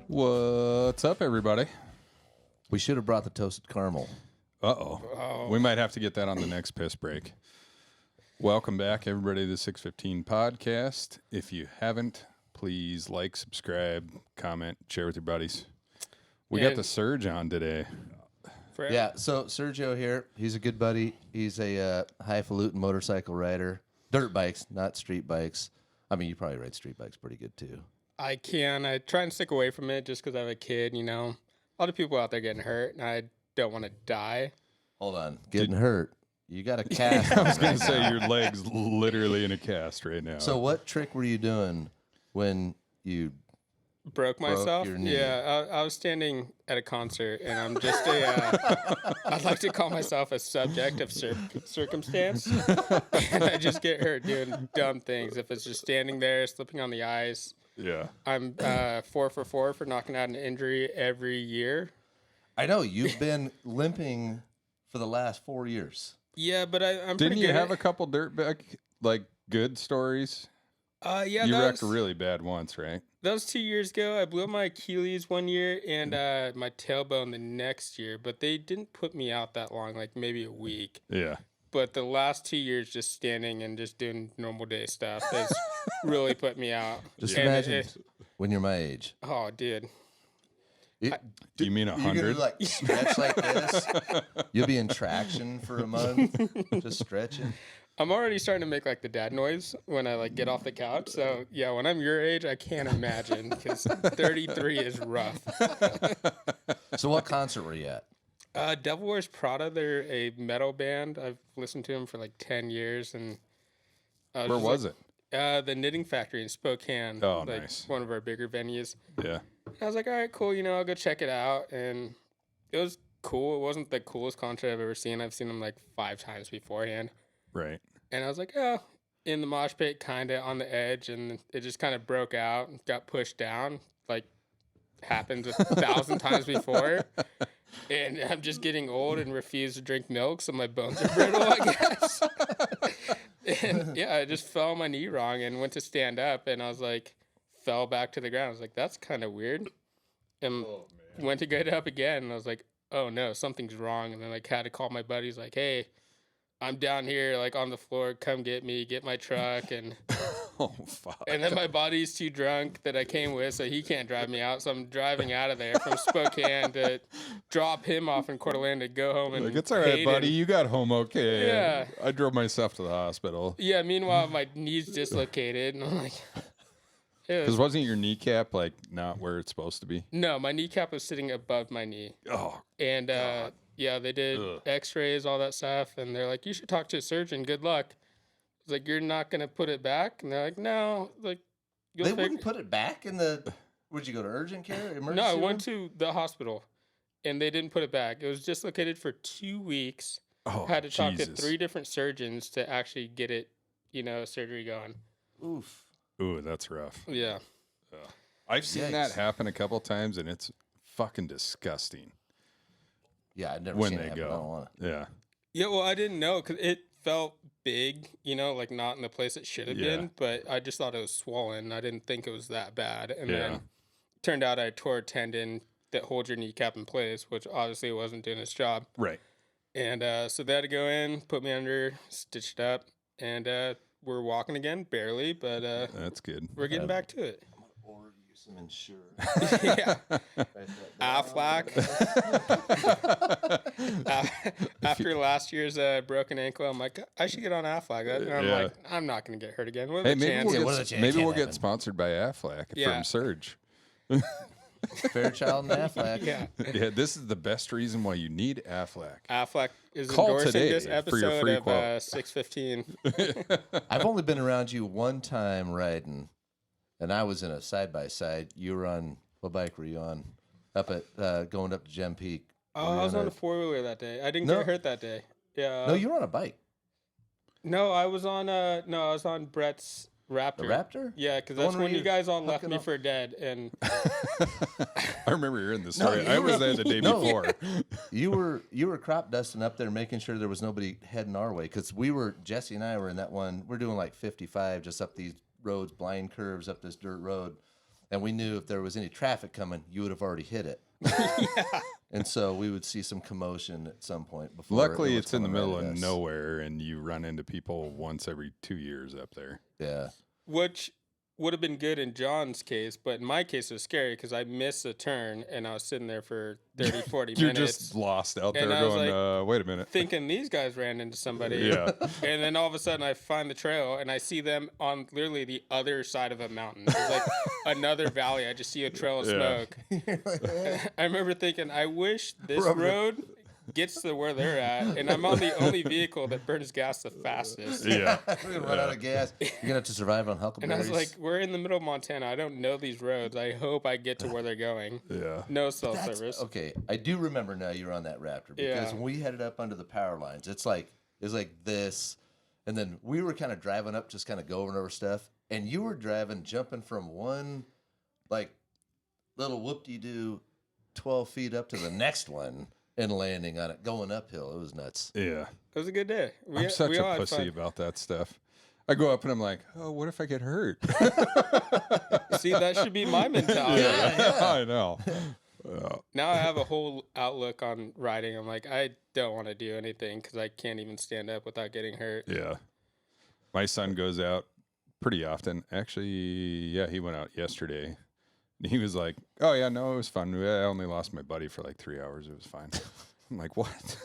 What's up, everybody? We should have brought the toasted caramel. Uh-oh. We might have to get that on the next piss break. Welcome back, everybody, to the 615 podcast. If you haven't, please like, subscribe, comment, share with your buddies. We got the Serge on today. Yeah, so Sergio here. He's a good buddy. He's a highfalutin motorcycle rider. Dirt bikes, not street bikes. I mean, you probably ride street bikes pretty good, too. I can. I try and stick away from it just because I have a kid, you know. A lot of people out there getting hurt, and I don't want to die. Hold on. Getting hurt. You got a cast. I was going to say your leg's literally in a cast right now. So what trick were you doing when you broke myself? Your knee? Yeah, I was standing at a concert, and I'm just I'd like to call myself a subject of circumstance. And I just get hurt doing dumb things. If it's just standing there, slipping on the ice. Yeah. I'm 4 for 4 for knocking out an injury every year. I know. You've been limping for the last 4 years. Yeah, but I'm Didn't pretty you good have a couple dirtbag, good stories? Yeah, you wrecked really bad once, right? That was 2 years ago. I blew up my Achilles one year and my tailbone the next year, but they didn't put me out that long, like maybe a week. Yeah. But the last 2 years just standing and just doing normal day stuff has really put me out. Just imagine when you're my age. Oh, dude. Do you mean 100? You're going to stretch like this? You'll be in traction for a month, just stretching. I'm already starting to make like the dad noise when I get off the couch. So yeah, when I'm your age, I can't imagine because 33 is rough. So what concert were you at? Devil Wears Prada. They're a metal band. I've listened to them for 10 years. And where was it? The Knitting Factory in Spokane. Oh, nice. One of our bigger venues. Yeah. I was like, all right, cool. I'll go check it out. And it was cool. It wasn't the coolest concert I've ever seen. I've seen them 5 times beforehand. Right. And I was like, oh, in the mosh pit, kind of on the edge. And it just kind of broke out and got pushed down. Happened 1,000 times before. And I'm just getting old and refuse to drink milk. So my bones are brittle, I guess. And yeah, I just fell on my knee wrong and went to stand up. And I was fell back to the ground. I was like, that's kind of weird. And went to get up again. And I was like, oh no, something's wrong. And then had to call my buddies hey, I'm down here on the floor. Come get me, get my truck. And oh, fuck. And then my buddy's too drunk that I came with, so he can't drive me out. So I'm driving out of there from Spokane to drop him off in Coeur d'Alene to go home. And it's all right, buddy. You got home okay. Yeah. I drove myself to the hospital. Yeah, meanwhile, my knee's dislocated. And I'm because wasn't your kneecap not where it's supposed to be? No, my kneecap was sitting above my knee. Oh, and yeah, they did X-rays, all that stuff, and they're like, "You should talk to a surgeon. Good luck." I was like, "You're not gonna put it back?" And they're like, "No." They wouldn't put it back in the. Would you go to urgent care? Emergency No, I room? went to the hospital, and they didn't put it back. It was dislocated for 2 weeks. Oh, had to talk to 3 different surgeons to actually get it, surgery going. Oof. Ooh, that's rough. Yeah. I've seen that happen a couple times, and it's fucking disgusting. Yeah, I've never when seen they it happen. go. I don't want it. Yeah. Yeah, well, I didn't know because it felt big, not in the place it should have been, but I just thought it was swollen. I didn't think it was that bad. And then turned out I tore a tendon that holds your kneecap in place, which obviously wasn't doing its job. Right. And so they had to go in, put me under, stitched up, and we're walking again, barely, but that's good. We're getting back to it. I'm going to order you some insurance. Yeah. Aflac. After last year's broken ankle, I'm like, I should get on Aflac. And I'm like, I'm not going to get hurt again. What are the chances? Maybe we'll get sponsored by Aflac from Serge. Fairchild and Aflac. Yeah. Yeah, this is the best reason why you need Aflac. Aflac is Call endorsing today this for your episode free of quote. 615. I've only been around you one time riding, and I was in a side-by-side. You were on, what bike were you on? Up at, going up to Gem Peak. Oh, I was on a 4-wheeler that day. I didn't get hurt that day. Yeah. No, you were on a bike. No, I was on Brett's Raptor. The Raptor? Yeah, because The that's one where when you guys all left hooking me up- for dead. And I remember hearing this No, story. you I were- was there the day No. before. You were crop dusting up there, making sure there was nobody heading our way. Because Jesse and I were in that one. We're doing like 55, just up these roads, blind curves up this dirt road, and we knew if there was any traffic coming, you would have already hit it. And so we would see some commotion at some point. Before Luckily, it was it's in the coming middle right of at us. nowhere, and you run into people once every 2 years up there. Yeah. which would have been good in John's case, but in my case, it was scary because I missed a turn and I was sitting there for 30, 40 You're minutes. just lost out there And I was going, like, wait a minute. Thinking these guys ran into somebody. Yeah. And then all of a sudden I find the trail and I see them on literally the other side of a mountain. It's like another valley. I just see a trail of Yeah. smoke. I remember thinking, I wish this Rubber. road gets to where they're at, and I'm on the only vehicle that burns gas the fastest. Yeah. We're gonna run out of gas. You're gonna have to survive on And huckleberries. I was like, we're in the middle of Montana. I don't know these roads. I hope I get to where they're going. Yeah. No cell That's- service. Okay, I do remember now you were on that Raptor because Yeah. when we headed up under the power lines, it's like this, and then we were kind of driving up, just kind of going over stuff, and you were driving, jumping from one like little whoop-de-doo 12 feet up to the next one and landing on it, going uphill. It was nuts. Yeah. It was a good day. I'm such we all a had pussy fun. about that stuff. I go up and I'm like, oh, what if I get hurt? See, that should be my mentality. I know. Now I have a whole outlook on riding. I'm like, I don't want to do anything because I can't even stand up without getting hurt. Yeah. My son goes out pretty often. Actually, yeah, he went out yesterday. He was like, oh, yeah, no, it was fun. I only lost my buddy for like 3 hours. It was fine. I'm like, what?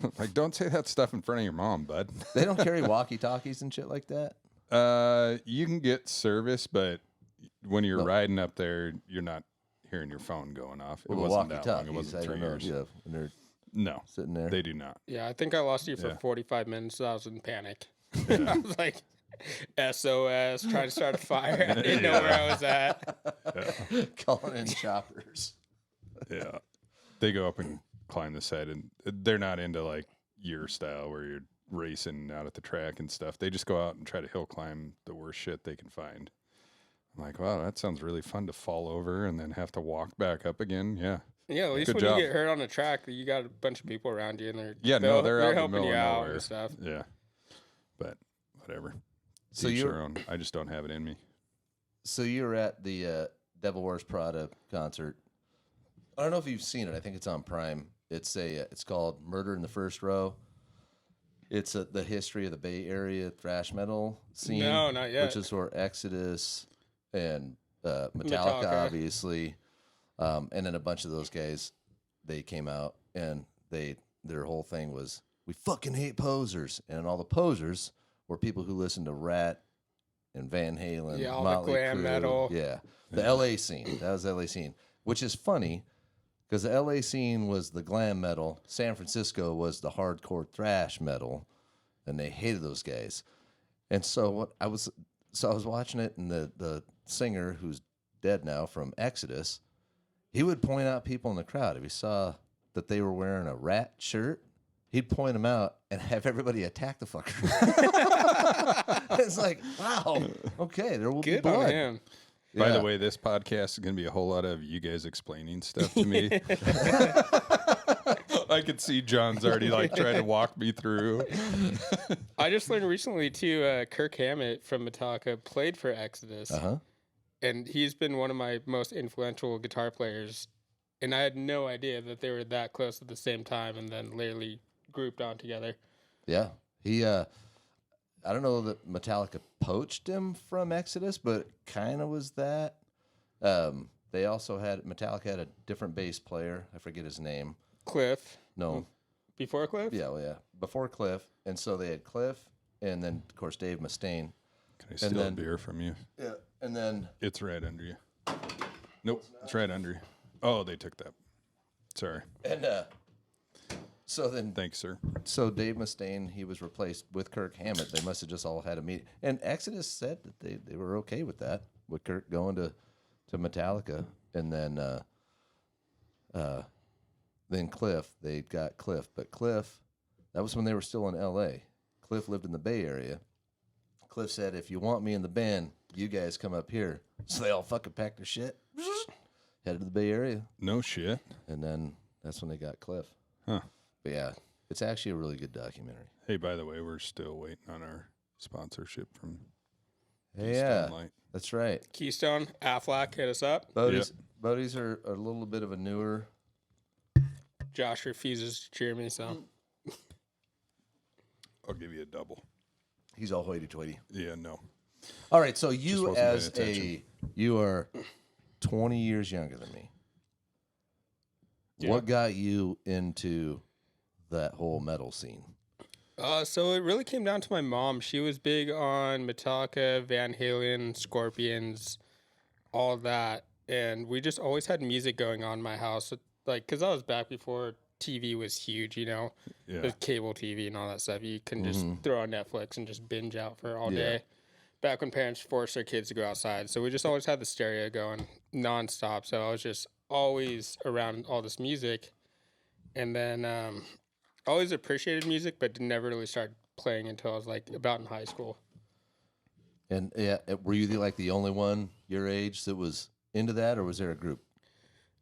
I'm like, don't say that stuff in front of your mom, bud. They don't carry walkie-talkies and shit like that? You can get service, but when you're No. riding up there, you're not hearing your phone going off. It Well, the wasn't that long. It walkie-talkies, wasn't I 3 don't know. years. Yeah, when they're No, sitting there. they do not. Yeah, I think I lost you for Yeah. 45 minutes. So I was in panic. I was like, SOS, trying to start a fire. I didn't know where I was at. Calling in choppers. Yeah. They go up and climb the side, and they're not into like your style where you're racing out at the track and stuff. They just go out and try to hill climb the worst shit they can find. I'm like, wow, that sounds really fun to fall over and then have to walk back up again. Yeah. Yeah, at least Good when job. you get hurt on a track, you got a bunch of people around you, and they're They're out in the helping middle you of out nowhere. and stuff. Yeah. But whatever. So Each you're their own. I just don't have it in me. So you were at the Devil Wears Prada concert. I don't know if you've seen it. I think it's on Prime. It's called Murder in the First Row. It's the history of the Bay Area thrash metal scene. No, not yet. Which is where Exodus and Metallica, Metallica. obviously, and then a bunch of those guys. They came out and their whole thing was, we fucking hate posers, and all the posers were people who listened to Rat and Van Halen, Yeah, all the Motley glam Crue. metal. Yeah, the LA scene. That was the LA scene, which is funny because the LA scene was the glam metal. San Francisco was the hardcore thrash metal, and they hated those guys. And so I was watching it, and the singer who's dead now from Exodus, he would point out people in the crowd if he saw that they were wearing a Rat shirt. He'd point them out and have everybody attack the fucker. It's like, wow, okay, there will Good be blood. on him. By the Yeah. way, this podcast is going to be a whole lot of you guys explaining stuff to me. I could see John's already like trying to walk me through. I just learned recently too. Kirk Hammett from Metallica played for Exodus, Uh-huh. and he's been one of my most influential guitar players. And I had no idea that they were that close at the same time, and then literally grouped on together. Yeah. He I don't know that Metallica poached him from Exodus, but kind of was that. They also Metallica had a different bass player. I forget his name. Cliff, No. before Cliff. Yeah, well, yeah. Before Cliff. And so they had Cliff and then of course Dave Mustaine. Can I steal a then- beer from you? Yeah. And then It's right under you. Nope, it's right under you. Oh, they took that. Sorry. so then Thanks, sir. So Dave Mustaine, he was replaced with Kirk Hammett. They must have just all had a meeting. And Exodus said that they were okay with that, with Kirk going to Metallica. And then Cliff, they got Cliff. But Cliff, that was when they were still in L.A. Cliff lived in the Bay Area. Cliff said, if you want me in the band, you guys come up here. So they all fucking packed their shit, headed to the Bay Area. No shit. And then that's when they got Cliff. Huh. But yeah, it's actually a really good documentary. Hey, by the way, we're still waiting on our sponsorship from Yeah, Keystone Light. that's right. Keystone, Aflac, hit us up. Boaties are a little bit of a newer. Josh refuses to cheer me, so. I'll give you a double. He's all hoity-toity. Yeah, no. All right, so you wasn't paying you are 20 years younger than me. Yeah. What got you into that whole metal scene? So it really came down to my mom. She was big on Metallica, Van Halen, Scorpions, all that. And we just always had music going on in my house. Like, because I was back before TV was huge, you know, with cable TV and all that stuff. You can just throw on Netflix and just binge out for all day. Back when parents forced their kids to go outside. So we just always had the stereo going nonstop. So I was just always around all this music. And then always appreciated music, but never really started playing until I was like about in high school. And were you like the only one your age that was into that, or was there a group?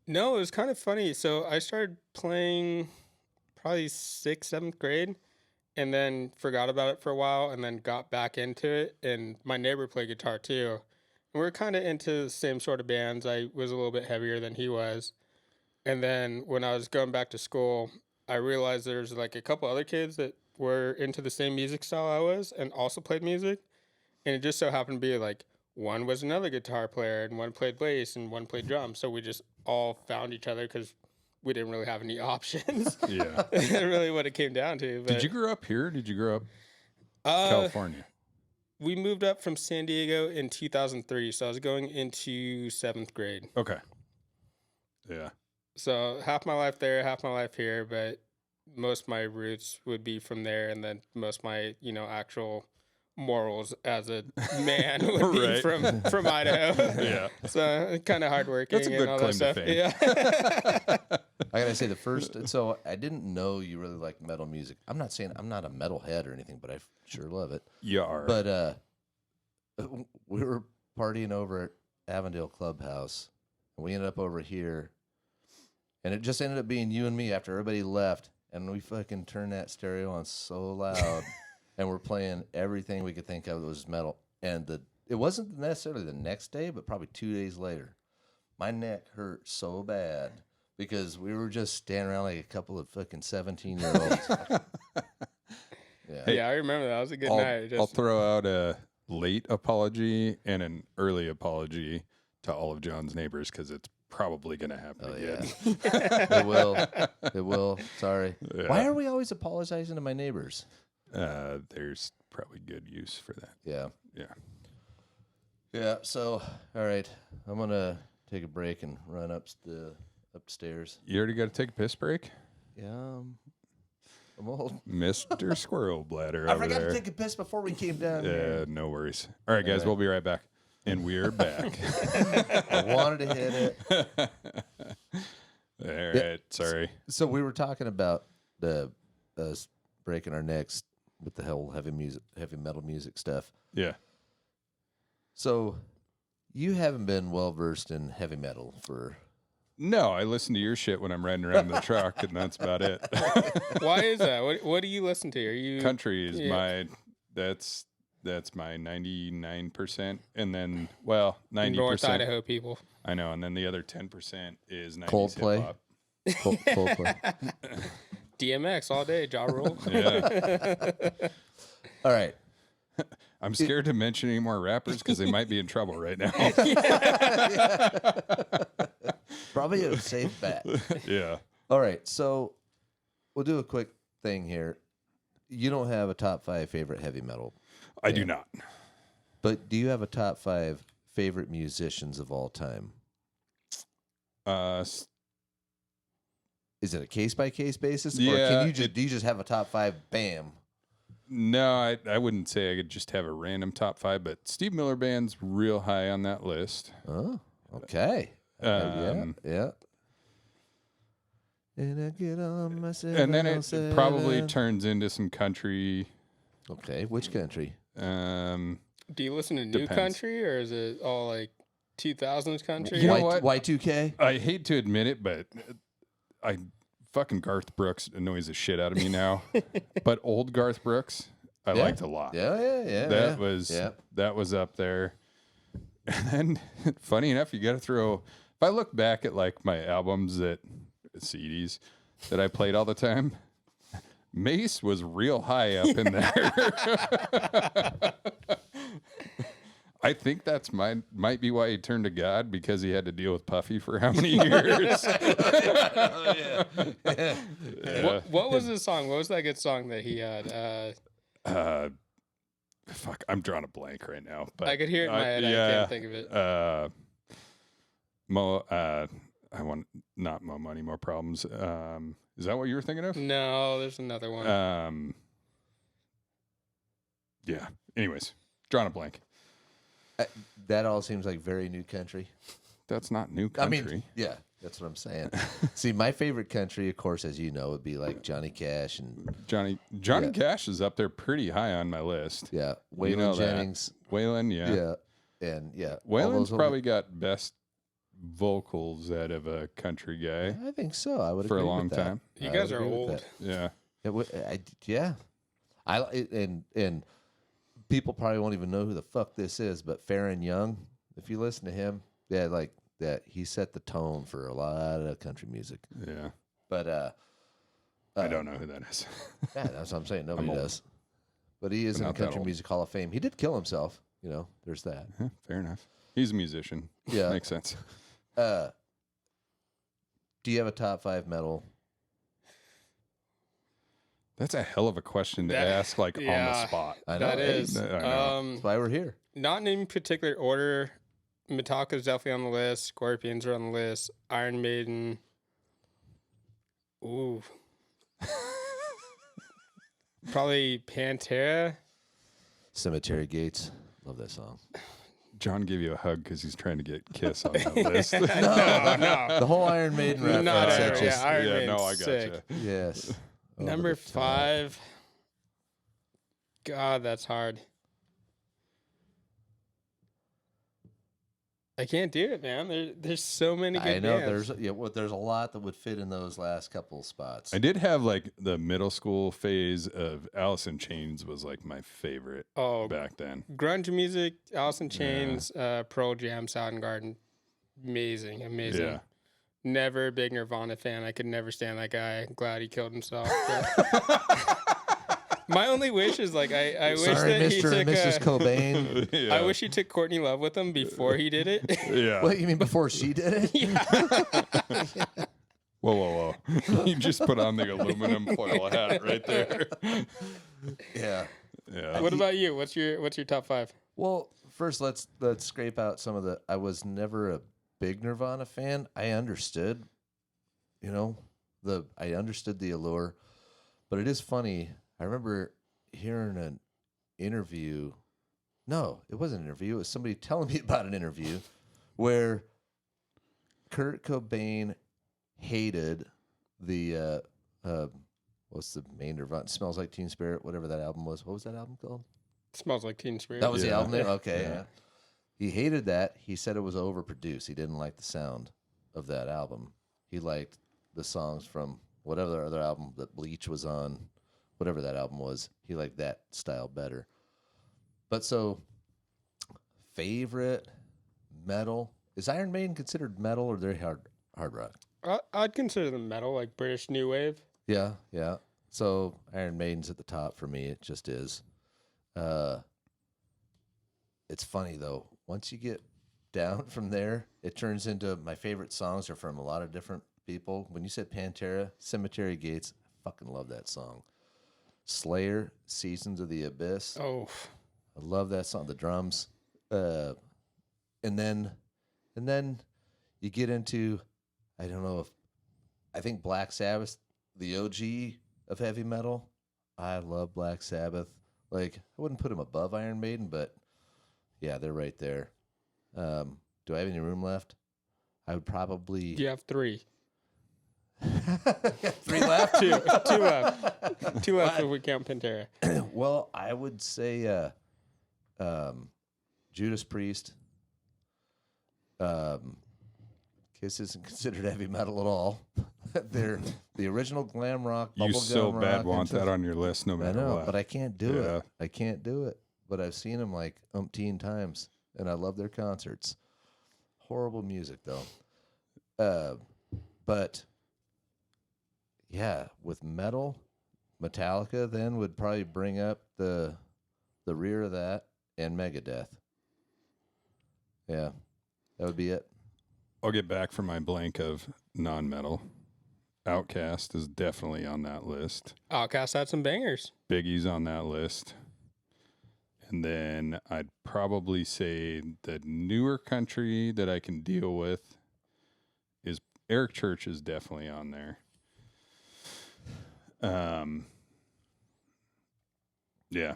No, it was kind of funny. So I started playing probably 6th, 7th grade, and then forgot about it for a while, and then got back into it. And my neighbor played guitar too. And we were kind of into the same sort of bands. I was a little bit heavier than he was. And then when I was going back to school, I realized there's like a couple other kids that were into the same music style I was and also played music. And it just so happened to be like one was another guitar player and one played bass and one played drums. So we just all found each other because we didn't really have any options. Yeah. That's really what it came down to. But, Did you grow up here? Did you grow up California? We moved up from San Diego in 2003. So I was going into 7th grade. Okay. Yeah. So half my life there, half my life here, but most of my roots would be from there, and then most of my, you know, actual morals as a man would be from Idaho. Yeah. So kind of hardworking. That's a good and all claim that stuff. to fame. Yeah. I gotta say so I didn't know you really liked metal music. I'm not saying I'm not a metalhead or anything, but I sure love it. You are. But we were partying over at Avondale Clubhouse, and we ended up over here. And it just ended up being you and me after everybody left. And we fucking turned that stereo on so loud. And we're playing everything we could think of that was metal. And it wasn't necessarily the next day, but probably 2 days later. My neck hurt so bad because we were just standing around like a couple of fucking 17-year-olds. Yeah. Hey, I remember that. It was a good night. I'll throw out a late apology and an early apology to all of John's neighbors because it's probably going to happen again. Yeah. It will. It will. Sorry. Yeah. Why are we always apologizing to my neighbors? There's probably good use for that. Yeah. Yeah. Yeah. So, all right. I'm going to take a break and run upstairs. You already got to take a piss break? Yeah. I'm old. Mr. Squirrel Bladder I over forgot there. to take a piss before we came down Yeah, here. no worries. All right, guys, we'll be right back. And we're back. I wanted to hit it. All right, sorry. So we were talking about us breaking our necks with the whole heavy metal music stuff. Yeah. So you haven't been well versed in heavy metal for. No, I listen to your shit when I'm riding around in the truck, and that's about it. Why is that? What do you listen to? Are you Country is that's my 99%, and then 90% North Idaho people? I know, and then the other 10% is 90s Coldplay? hip-hop. Coldplay. DMX all day, Ja Rule. Yeah. All right. I'm scared to mention any more rappers because they might be in trouble right now. Probably a safe bet. Yeah. All right. So we'll do a quick thing here. You don't have a top 5 favorite heavy metal. I do not. But do you have a top 5 favorite musicians of all time? Is it a case by case basis, or Yeah, do you just have a top 5? Bam. No, I wouldn't say I could just have a random top 5, but Steve Miller Band's real high on that list. Oh, okay. Yeah. And I get on myself. And then it probably turns into some country Okay, which country? Do you listen to new Depends. country or is it all like 2000s country? You know what? Y2K? I hate to admit it, but I fucking Garth Brooks annoys the shit out of me now. But old Garth Brooks, I liked a lot. Yeah. That was up there. And then, funny enough, you got to throw. If I look back at like my albums CDs that I played all the time, Mace was real high up in there. I think that's might be why he turned to God, because he had to deal with Puffy for how many years? What was his song? What was that good song that he had? Fuck, I'm drawing a blank right now. But I could hear it in my head. I can't think of it. I want not Mo Money, More Problems. Is that what you were thinking of? No, there's another one. Yeah. Anyways, drawing a blank. That all seems like very new country. That's not new country. I mean, yeah, that's what I'm saying. See, my favorite country, of course, as you know, would be like Johnny Cash and Johnny Cash is up there pretty high on my list. yeah, Waylon You know that. Jennings. Waylon, yeah. Yeah, and yeah, all Waylon's those probably got best vocals out of a country guy I think so. I would for a agree long with that. time. You I guys would are agree with old. that. Yeah. Yeah. And people probably won't even know who the fuck this is, but Farron Young, if you listen to him, yeah, like that, he set the tone for a lot of country music. Yeah. But I don't know who that is. yeah, that's what I'm saying. Nobody old. does. But he is in the not that Country old. Music Hall of Fame. He did kill himself. You know, there's that. Huh, fair enough. He's a musician. Yeah. Makes sense. Do you have a top 5 metal? That's a hell of a question to ask, like on the yeah. spot. I know. That hey, is. I know. That's why we're here. Not in any particular order. Metallica's definitely on the list. Scorpions are on the list. Iron Maiden. Ooh. Probably Pantera. Cemetery Gates. Love that song. John gave you a hug because he's trying to get Kiss on that list. No. The whole Iron Maiden reference. Not that ever. just- Yeah, Iron yeah, Maiden's no, I got sick. you. Yes. Over Number the top. 5. God, that's hard. I can't do it, man. There's so many good I know bands. there's a lot that would fit in those last couple spots. I did have like the middle school phase of Alice in Chains was like my favorite back then. Grunge music, Alice in Chains, Pearl Jam, Soundgarden. Amazing. Yeah. Never a big Nirvana fan. I could never stand that guy. Glad he killed himself. My only wish is like I wish Sorry, that he Mr. took and Mrs. Cobain. Yeah. I wish he took Courtney Love with him before he did it. Yeah. What, you mean before she did it? Whoa. You just put on the aluminum foil hat right there. Yeah. Yeah. What about you? What's your top 5? Well, first let's scrape out some of the. I was never a big Nirvana fan. I understood, I understood the allure, but it is funny. I remember hearing an interview. No, it wasn't an interview. It was somebody telling me about an interview where Kurt Cobain hated the what's the main Nirvana? Smells Like Teen Spirit, whatever that album was. What was that album called? Smells Like Teen Spirit. That was the Yeah. album name? Okay. Yeah. Yeah. He hated that. He said it was overproduced. He didn't like the sound of that album. He liked the songs from whatever other album that Bleach was on, whatever that album was. He liked that style better. But so, favorite metal, is Iron Maiden considered metal or they're hard rock? I'd consider them metal, like British New Wave. Yeah. So Iron Maiden's at the top for me. It just is. It's funny though. Once you get down from there, it turns into my favorite songs are from a lot of different people. When you said Pantera, Cemetery Gates, I fucking love that song. Slayer, Seasons of the Abyss. Oh, I love that song. The drums. And then you get into, I don't know I think Black Sabbath, the OG of heavy metal. I love Black Sabbath. Like, I wouldn't put them above Iron Maiden, but yeah, they're right there. Do I have any room left? I would probably. you have 3. 3 left. Two left. Two left if we count Pantera. Well, I would say Judas Priest. Kiss isn't considered heavy metal at all. They're the original glam rock. You so bad want that on your list, no I matter know, what. but I can't do it. I can't do it. But I've seen them like umpteen times, and I love their concerts. Horrible music though. But yeah, with metal, Metallica then would probably bring up the rear of that, and Megadeth. Yeah, that would be it. I'll get back from my blank of non-metal. Outkast is definitely on that list. Outkast had some bangers. Biggie's on that list. And then I'd probably say the newer country that I can deal with is Eric Church is definitely on there. Yeah.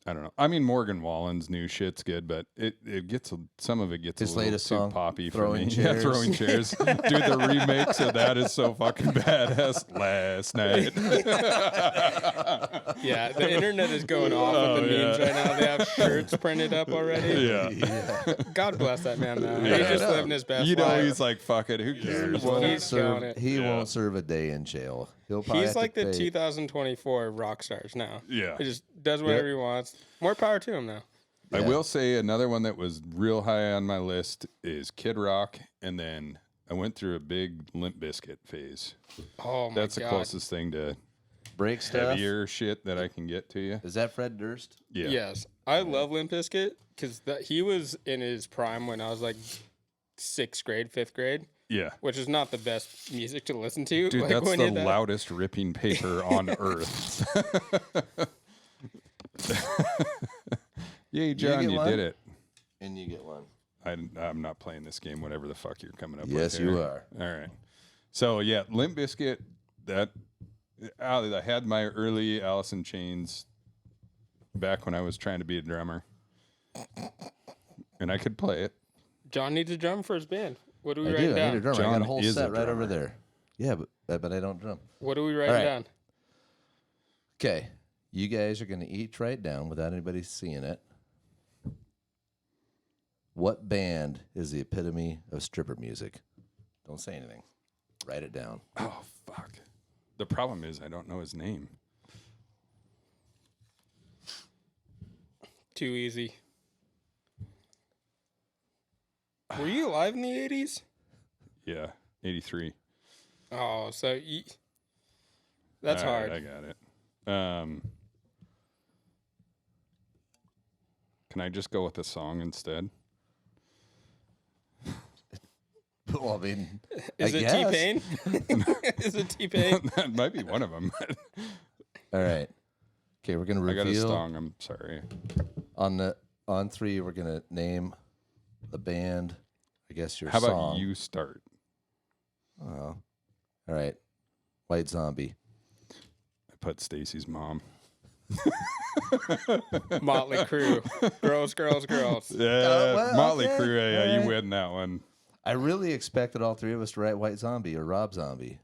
I don't know. I mean, Morgan Wallen's new shit's good, but it gets some of it gets His a little latest too song, poppy for Throwing me. Chairs. Yeah, Throwing Chairs. Dude, the remix of that is so fucking badass. Last night. Yeah, the internet is going off with the memes right now. They have shirts printed up already. Yeah. God bless that man, though. Yeah, He's just I know. living his best You know, life. he's like, fuck it, who cares? He won't He's serve. killing it. He Yeah. won't serve a day in jail. He'll probably He's have like to the pay. 2024 rock stars now. Yeah. He just does whatever he wants. More power to him now. I Yeah. will say another one that was real high on my list is Kid Rock, and then I went through a big Limp Bizkit phase. Oh my That's the God. closest thing to break stuff. heavier shit that I can get to you. Is that Fred Durst? Yeah. Yes, I love Limp Bizkit because he was in his prime when I was like 6th grade, 5th grade, Yeah. which is not the best music to listen to. Dude, like, that's when the you're that- loudest ripping paper on earth. Yay, John, get you one? did it. And you get one. I'm not playing this game, whatever the fuck you're coming up with. Yes, here. you are. All right. So, yeah, Limp Bizkit, I had my early Alice in Chains back when I was trying to be a drummer. And I could play it. John needs a drum for his band. What do we I write do. I down? need a drummer. I John got a whole is a set right over drummer. there. Yeah, but I don't drum. What do we write All right. down? Okay, you guys are going to each write down without anybody seeing it. What band is the epitome of stripper music? Don't say anything. Write it down. Oh, fuck. The problem is I don't know his name. Too easy. Were you alive in the 80s? Yeah, 83. Oh, so that's All right, hard. I got it. Can I just go with a song instead? Well, I mean, Is I it guess. T-Pain? Is it T-Pain? That might be one of them. All right. Okay, we're going to I got a reveal song. I'm sorry. on 3. We're going to name the band. I guess your How song. about you start? Oh. All right. White Zombie. I put Stacy's mom. Motley Crue. Girls, girls, girls. Yeah, well, Motley okay. Crue. Yeah, All you right. win that one. I really expected all 3 of us to write White Zombie or Rob Zombie.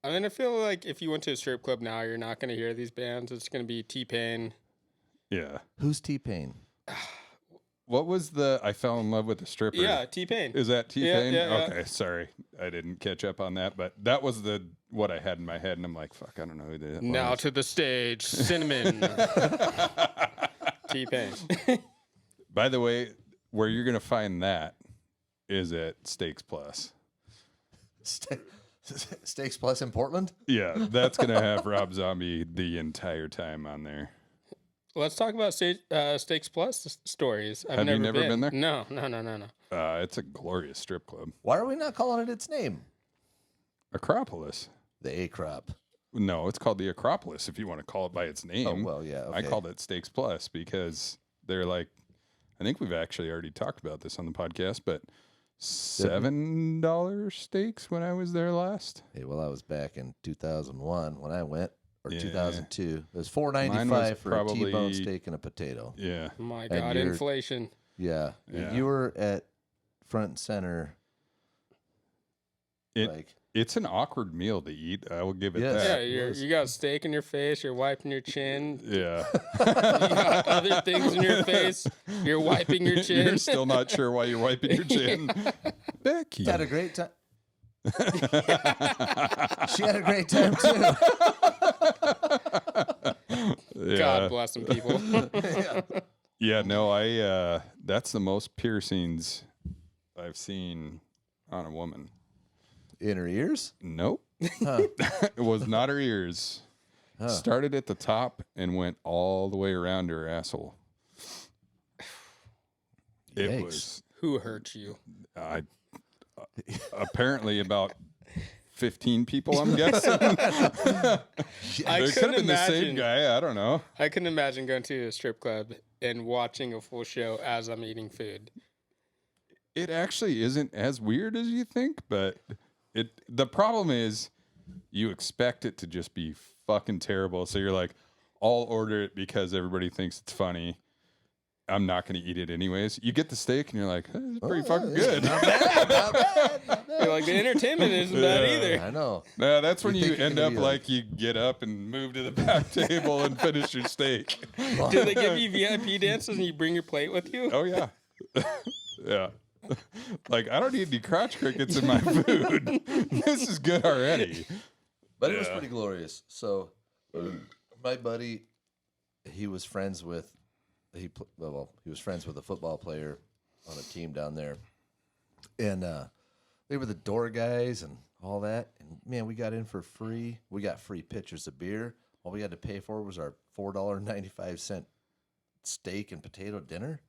I mean, I feel like if you went to a strip club now, you're not going to hear these bands. It's going to be T-Pain. Yeah. Who's T-Pain? What was the I fell in love with the stripper? Yeah, T-Pain. Is that T-Pain? Yeah, yeah. Okay, sorry. I didn't catch up on that, but that was what I had in my head, and I'm like, fuck, I don't know who that Now was. to the stage, Cinnamon. T-Pain. By the way, where you're going to find that is at Steaks Plus. Steaks Plus in Portland? Yeah, that's going to have Rob Zombie the entire time on there. Let's talk about Steaks Plus stories. I've Have you never never been there? No. It's a glorious strip club. Why are we not calling it its name? Acropolis. The A-Crop. No, it's called the Acropolis if you want to call it by its name. Oh, well, yeah. Okay. I called it Steaks Plus because they're like, I think we've actually already talked about this on the podcast, but $7 steaks when I was there last. Hey, well, I was back in 2001 when I went, or Yeah. 2002. It was Mine $4.95 was for probably- a T-bone steak and a potato. Yeah. My And God, you're- inflation. Yeah. Yeah. You were at front and center. It Like, It's an awkward meal to eat. I will give it Yes. Yeah, that. you got steak in your face. You're wiping your chin. Yeah. You got other things in your face. You're wiping your chin. You're still not sure why you're wiping your chin. Becky. Had a great time. She had a great time too. Yeah. God bless them, people. Yeah, no, that's the most piercings I've seen on a woman. In her ears? Nope. Huh. It was not her ears. Huh. Started at the top and went all the way around her asshole. It Yikes. was Who hurt you? apparently about 15 people, I'm guessing. I It could have couldn't been the same imagine. guy. I don't know. I couldn't imagine going to a strip club and watching a full show as I'm eating food. It actually isn't as weird as you think, but the problem is you expect it to just be fucking terrible. So you're like, I'll order it because everybody thinks it's funny. I'm not going to eat it anyways. You get the steak and you're like, it's pretty fucking good. Not bad, not bad, not bad. You're like, the entertainment isn't bad either. I know. No, that's when You you think you're end gonna up be like you get up and move to the back table and finish your steak. Do they give you VIP dances and you bring your plate with you? Oh, yeah. Yeah. Like, I don't need any crotch crickets in my food. This is good already. But it was Yeah. pretty glorious. So, my buddy, he was friends with he was friends with a football player on a team down there, and they were the door guys and all that. And man, we got in for free. We got free pitchers of beer. All we had to pay for was our $4.95 steak and potato dinner,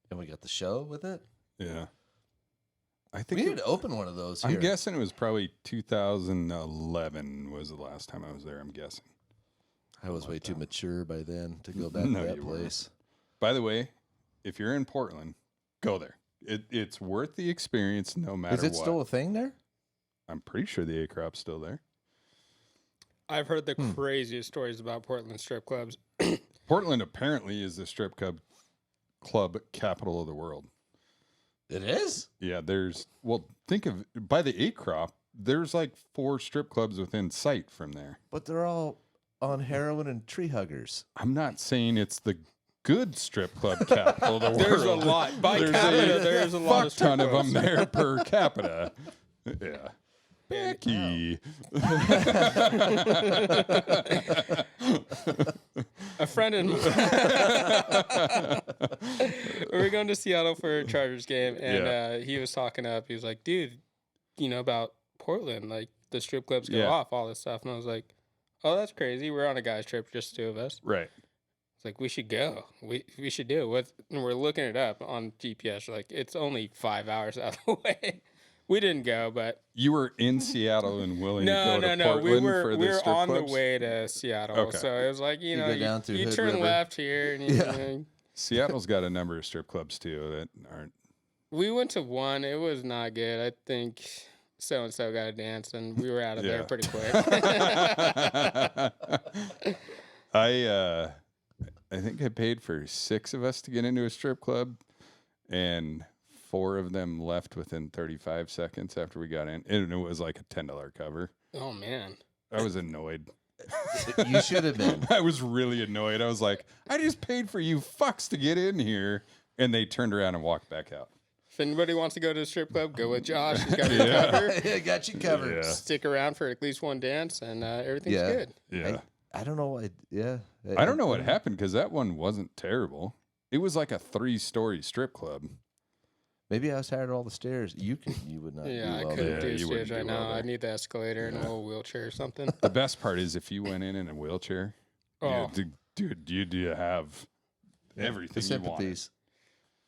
and we got the show with it. Yeah. I We think need to open one of those here. I'm guessing it was probably 2011 was the last time I was there, I'm guessing. I was way too mature by then to go back No, to that you weren't. place. By the way, if you're in Portland, go there. It's worth the experience no matter Is it what. still a thing there? I'm pretty sure the A-Crop's still there. I've heard the craziest stories about Portland strip clubs. Portland apparently is the strip club capital of the world. It is? Yeah, think of by the A-Crop, there's like 4 strip clubs within sight from there. But they're all on heroin and tree huggers. I'm not saying it's the good strip club capital of the world. There's a lot. By There's capita, there's a lot fuck of strip ton of clubs. them there per capita. Yeah. Becky. A friend of mine. We were going to Seattle for a Chargers game, and he was talking up. He was like, dude, you know about Portland, like the strip clubs go Yeah. off, all this stuff. And I was like, oh, that's crazy. We're on a guy's trip, just 2 of us. Right. It's like, we should go. We should do it. And we're looking it up on GPS. Like, it's only 5 hours out of the way. We didn't go, but You were in Seattle and willing to go to no. Portland We for were the strip on clubs? the way to Seattle, Okay. so it was like You go down through you Hood turn River. left here, and you Yeah. know, Seattle's got a number of strip clubs too that aren't. we went to one. It was not good. I think so and so got a dance, and we were out of there Yeah. pretty quick. I think I paid for 6 of us to get into a strip club, and 4 of them left within 35 seconds after we got in. And it was like a $10 cover. Oh man, I was annoyed. You should have been. I was really annoyed. I was like, I just paid for you fucks to get in here. And they turned around and walked back out. if anybody wants to go to a strip club, go with Josh. He's got you Yeah. covered. I got you covered. Yeah. Stick around for at least one dance, and everything's Yeah. good. Yeah. I don't know why. Yeah. I don't know what happened because that one wasn't terrible. It was like a 3-story strip club. Maybe I was tired of all the stairs. You would not. Yeah, I do well couldn't there. do you wouldn't stairs right do well now. I there. need the escalator and a little wheelchair or something. The best part is if you went in a wheelchair, Oh. dude, you have everything The you want. sympathies.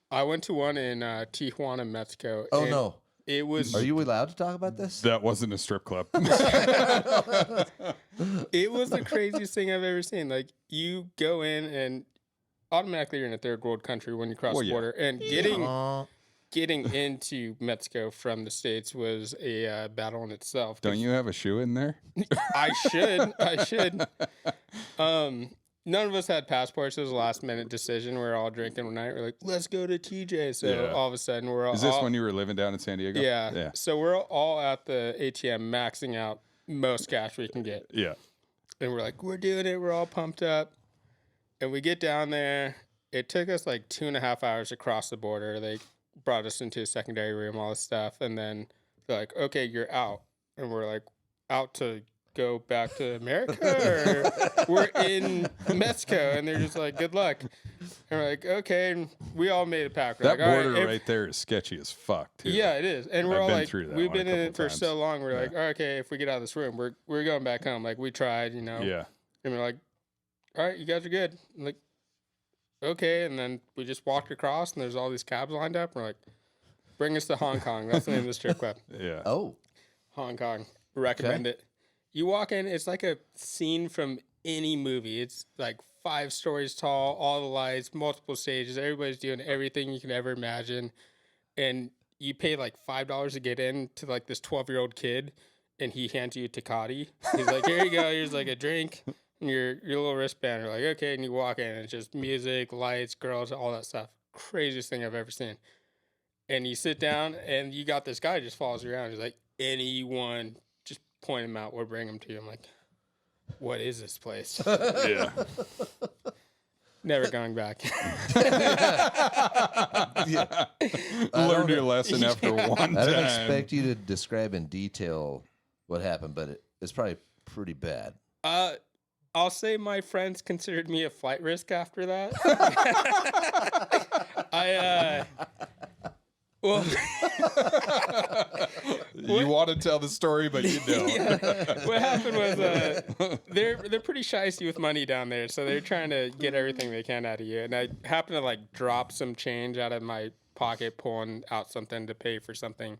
I went to one in Tijuana, Mexico. Oh and no! It was Are you allowed to talk about this? That wasn't a strip club. it was the craziest thing I've ever seen. Like you go in and automatically you're in a third world country when you cross Well, the yeah. border, and getting into Mexico from the States was a battle in itself. Don't you have a shoe in there? I should. none of us had passports. It was a last minute decision. We were all drinking one night. We're like, let's go to TJ. So all of a sudden we're all. Is this when you were living down in San Diego? Yeah. So we're all at the ATM maxing out most cash we can get. Yeah. And we're like, we're doing it. We're all pumped up. And we get down there. It took us like 2.5 hours to cross the border. They brought us into a secondary room, all this stuff. And then they're like, okay, you're out. And we're like, out to go back to America? Or we're in Mexico? And they're just like, good luck. And we're like, okay. And we all made a pact. That like, border right there is sketchy as fuck, too. Yeah, it is. And we're all like, we've been in it for times. so long. We're like, okay, if we get out of this room, we're going back home. Like, we tried, Yeah. And we're like, all right, you guys are good. I'm like, okay. And then we just walked across, and there's all these cabs lined up. We're like, bring us to Hong Kong. That's the name of the strip club. Yeah. Oh. Hong Kong. Recommend it. You walk in, it's like a scene from any movie. It's like 5 stories tall, all the lights, multiple stages. Everybody's doing everything you can ever imagine. And you pay like $5 to get in to like this 12-year-old kid, and he hands you a Tecate. He's like, here you go. Here's like a drink and your little wristband. You're like, okay. And you walk in, and it's just music, lights, girls, all that stuff. Craziest thing I've ever seen. And you sit down, and you got this guy just follows you around. He's like, anyone, just point him out. We'll bring him to you. I'm like, what is this place? Yeah. Never going back. Learned your lesson after one time. I don't expect you to describe in detail what happened, but it's probably pretty bad. I'll say my friends considered me a flight risk after that. Well, you want to tell the story, but you don't. Yeah. What happened was they're pretty shicey with money down there, so they're trying to get everything they can out of you. And I happened to like drop some change out of my pocket, pulling out something to pay for something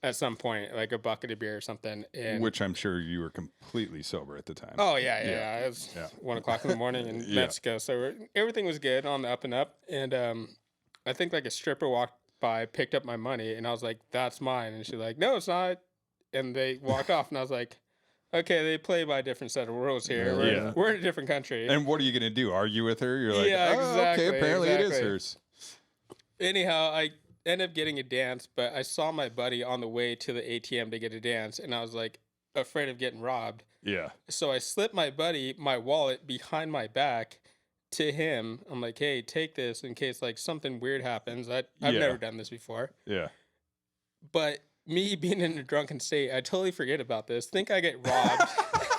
at some point, like a bucket of beer or something. And Which I'm sure you were completely sober at the time. oh yeah. It was 1 o'clock in the morning in Mexico, so everything was good on the up and up. And I think like a stripper walked by, picked up my money, and I was like, that's mine. And she's like, no, it's not. And they walked off, and I was like, okay, they play by a different set of rules here. We're in a different country. And what are you going to do? Argue with her? You're like, exactly, okay, apparently it is hers. Anyhow, I ended up getting a dance, but I saw my buddy on the way to the ATM to get a dance, and I was like afraid of getting robbed. Yeah. So I slipped my buddy my wallet behind my back to him. I'm like, hey, take this in case like something weird happens. I've never done this before. Yeah. But me being in a drunken state, I totally forget about this. Think I get robbed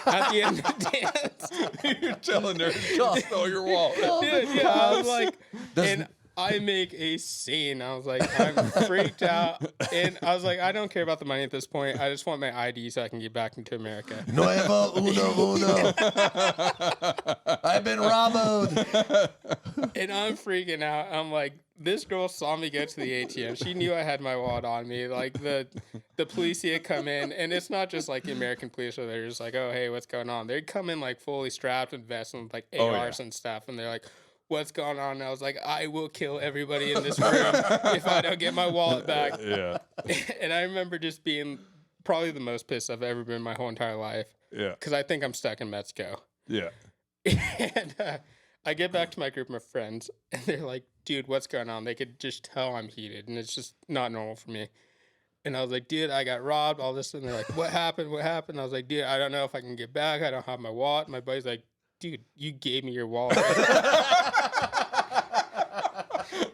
at the end of the dance. You're telling her to stole your wallet. Dude, yeah, I was like, and I make a scene. I was like, I'm freaked out. And I was like, I don't care about the money at this point. I just want my ID so I can get back into America. Nuevo uno. I've been robbed. And I'm freaking out. I'm like, this girl saw me go to the ATM. She knew I had my wallet on me. Like the police had come in, and it's not just like the American police where they're just like, oh, hey, what's going on? They'd come in like fully strapped and vests and like ARs and stuff. And they're like, what's going on? And I was like, I will kill everybody in this room if I don't get my wallet back. Yeah. And I remember just being probably the most pissed I've ever been in my whole entire life. Yeah. Because I think I'm stuck in Mexico. Yeah. And I get back to my group of friends, and they're like, dude, what's going on? They could just tell I'm heated, and it's just not normal for me. And I was like, dude, I got robbed, all this. And they're like, what happened? What happened? I was like, dude, I don't know if I can get back. I don't have my wallet. My buddy's like, dude, you gave me your wallet.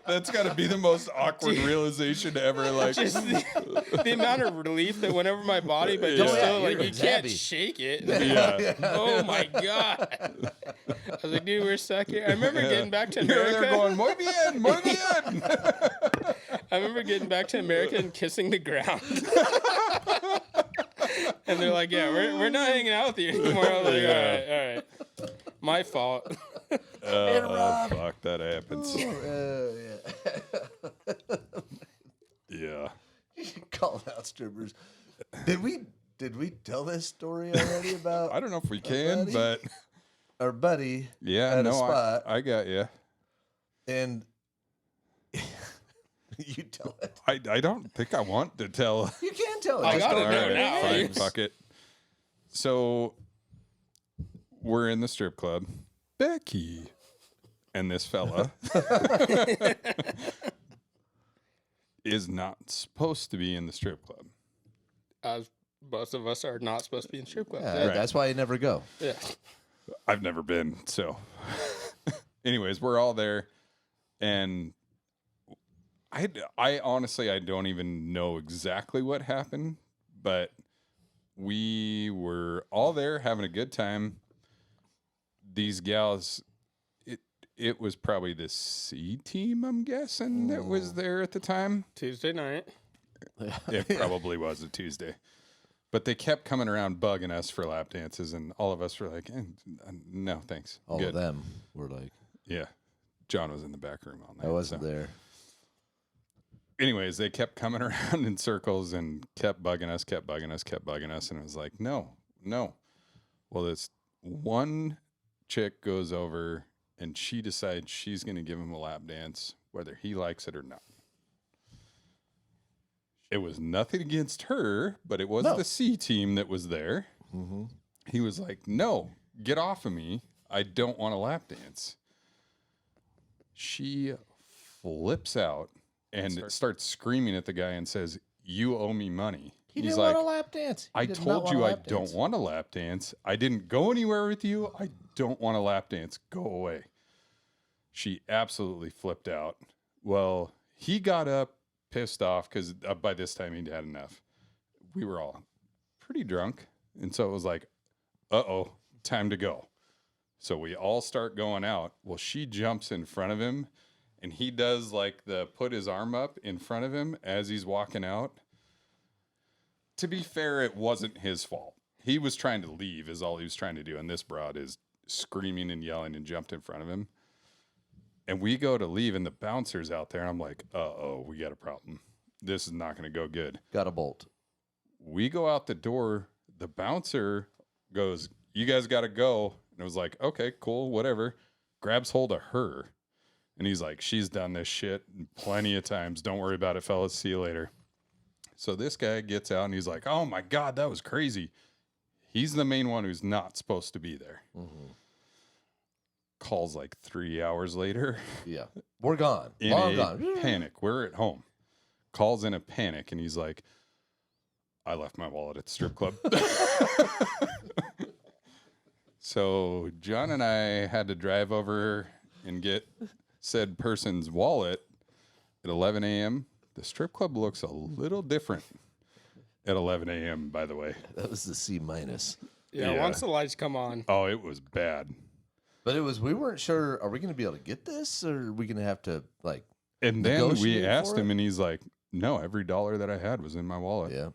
That's got to be the most awkward realization ever. Like, just the amount of relief that went over my body, but still, like, you can't shake it. yeah. Oh my God. I was like, dude, we're stuck here. I remember getting back to America. They're going, muy bien, muy bien. I remember getting back to America and kissing the ground. And they're like, yeah, we're not hanging out with you anymore. I was like, all right. My fault. Fuck, that happens. Yeah. Calling out strippers. Did we tell this story already about? I don't know if we can, but our buddy. Yeah, at no, a spot, I got you. And you tell it. I don't think I want to tell. You can tell it. I Just gotta don't know do it. now. Fine, fuck it. So we're in the strip club. Becky. And this fella is not supposed to be in the strip club. As most of us are not supposed to be in strip clubs. Yeah, that's why you never go. Yeah. I've never been, so. Anyways, we're all there, and I honestly, I don't even know exactly what happened, but we were all there having a good time. These gals, it was probably the C team, I'm guessing, that was there at the time. Tuesday night. It probably was a Tuesday. But they kept coming around bugging us for lap dances, and all of us were like, no, thanks. All Good. of them were like, Yeah. John was in the back room all night. I wasn't there. Anyways, they kept coming around in circles and kept bugging us. And it was like, no. Well, this one chick goes over, and she decides she's going to give him a lap dance, whether he likes it or not. It was nothing against her, but it was the C team that was there. Mm-hmm. He was like, no, get off of me. I don't want a lap dance. She flips out and starts screaming at the guy and says, you owe me money. He He's didn't like, want a lap dance. I told you I don't want a lap dance. I didn't go anywhere with you. I don't want a lap dance. Go away. She absolutely flipped out. Well, he got up, pissed off, because by this time he'd had enough. We were all pretty drunk. And so it was like, uh-oh, time to go. So we all start going out. Well, she jumps in front of him, and he does like put his arm up in front of him as he's walking out. To be fair, it wasn't his fault. He was trying to leave is all he was trying to do. And this broad is screaming and yelling and jumped in front of him. And we go to leave, and the bouncer's out there. And I'm like, uh-oh, we got a problem. This is not going to go good. Got a bolt. We go out the door. The bouncer goes, you guys got to go. And it was like, okay, cool, whatever. Grabs hold of her. And he's like, she's done this shit plenty of times. Don't worry about it, fellas. See you later. So this guy gets out, and he's like, oh, my God, that was crazy. He's the main one who's not supposed to be there. Mm-hmm. Calls like 3 hours later. Yeah. We're gone. In Long a gone. panic. We're at home. Calls in a panic, and he's like, I left my wallet at the strip club. So John and I had to drive over and get said person's wallet at 11 a.m. The strip club looks a little different at 11 a.m., by the way. That was the C minus. Yeah, once the lights come on. Oh, it was bad. But we weren't sure, are we going to be able to get this, or are we going to have to, like, and then we negotiate asked for him, it? and he's like, no, every dollar that I had was in my wallet. Yeah.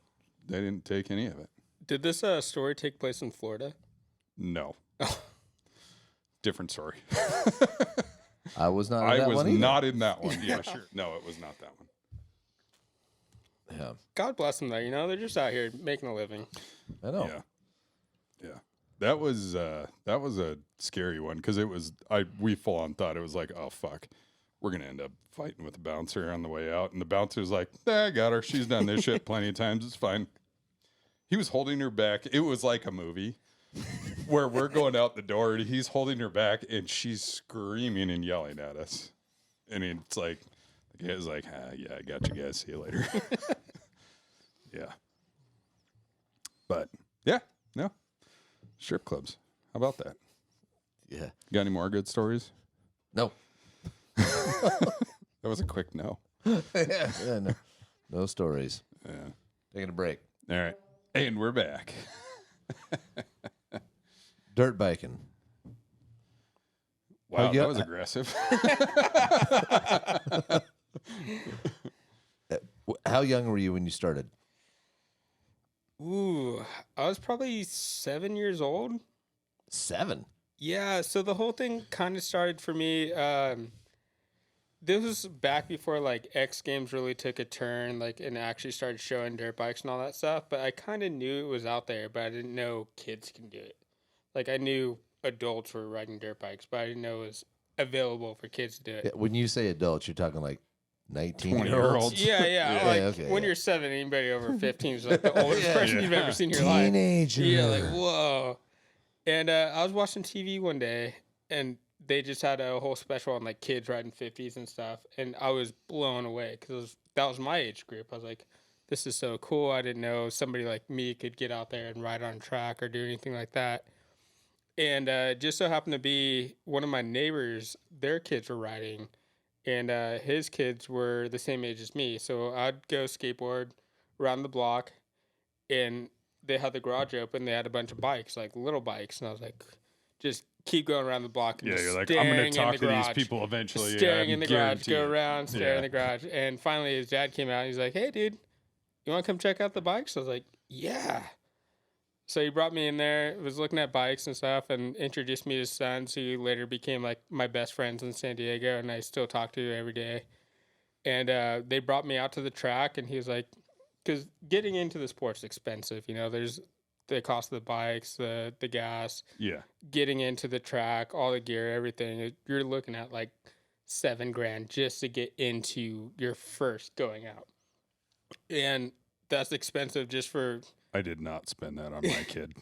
They didn't take any of it. Did this story take place in Florida? No. Different story. I was not in I that was one either. not in that one. Yeah, sure. No, it was not that one. Yeah. God bless them, though. You know, they're just out here making a living. I know. Yeah. That was a scary one, because we full on thought it was like, oh fuck, we're gonna end up fighting with the bouncer on the way out, and the bouncer's like, I got her. She's done this shit plenty of times. It's fine. He was holding her back. It was like a movie where we're going out the door, and he's holding her back, and she's screaming and yelling at us, and it's like, the guy's like, yeah, I got you guys. See you later. Yeah. But yeah, no. Strip clubs. How about that? Yeah. Got any more good stories? No. That was a quick no. Yeah, no stories. Yeah. Taking a break. All right. And we're back. Dirt biking. Wow, that was aggressive. How young were you when you started? Ooh, I was probably 7 years old. 7? Yeah, so the whole thing kind of started for me. This was back before like X Games really took a turn, like, and actually started showing dirt bikes and all that stuff. But I kind of knew it was out there, but I didn't know kids can do it. Like, I knew adults were riding dirt bikes, but I didn't know it was available for kids to do it. Yeah, when you say adults, you're talking like 19-year-olds. 20-year-olds. Yeah. Like, okay, when you're 7, anybody over 15 is like the oldest person you've ever seen in your life. Teenager. Yeah, like, whoa. And I was watching TV one day, and they just had a whole special on like kids riding 50s and stuff, and I was blown away because that was my age group. I was like, this is so cool. I didn't know somebody like me could get out there and ride on track or do anything like that. And just so happened to be one of my neighbors, their kids were riding, and his kids were the same age as me. So I'd go skateboard around the block, and they had the garage open. They had a bunch of bikes, like little bikes, and I was like, just keep going around the block. And Yeah, just you're like, I'm going to staring in talk the to these garage, people eventually. staring yeah, in the garage, go guarantee it. around, stare in the garage. And finally, his dad came out. And he's like, hey, dude, you want to come check out the bikes? I was like, yeah. So he brought me in there, was looking at bikes and stuff, and introduced me to his sons, who later became like my best friends in San Diego, and I still talk to every day. And they brought me out to the track, and he was like, because getting into the sport's expensive, you know, there's the cost of the bikes, the gas, getting into the track, all the gear, everything. You're looking at like $7,000 just to get into your first going out, and that's expensive just for. I did not spend that on my kid.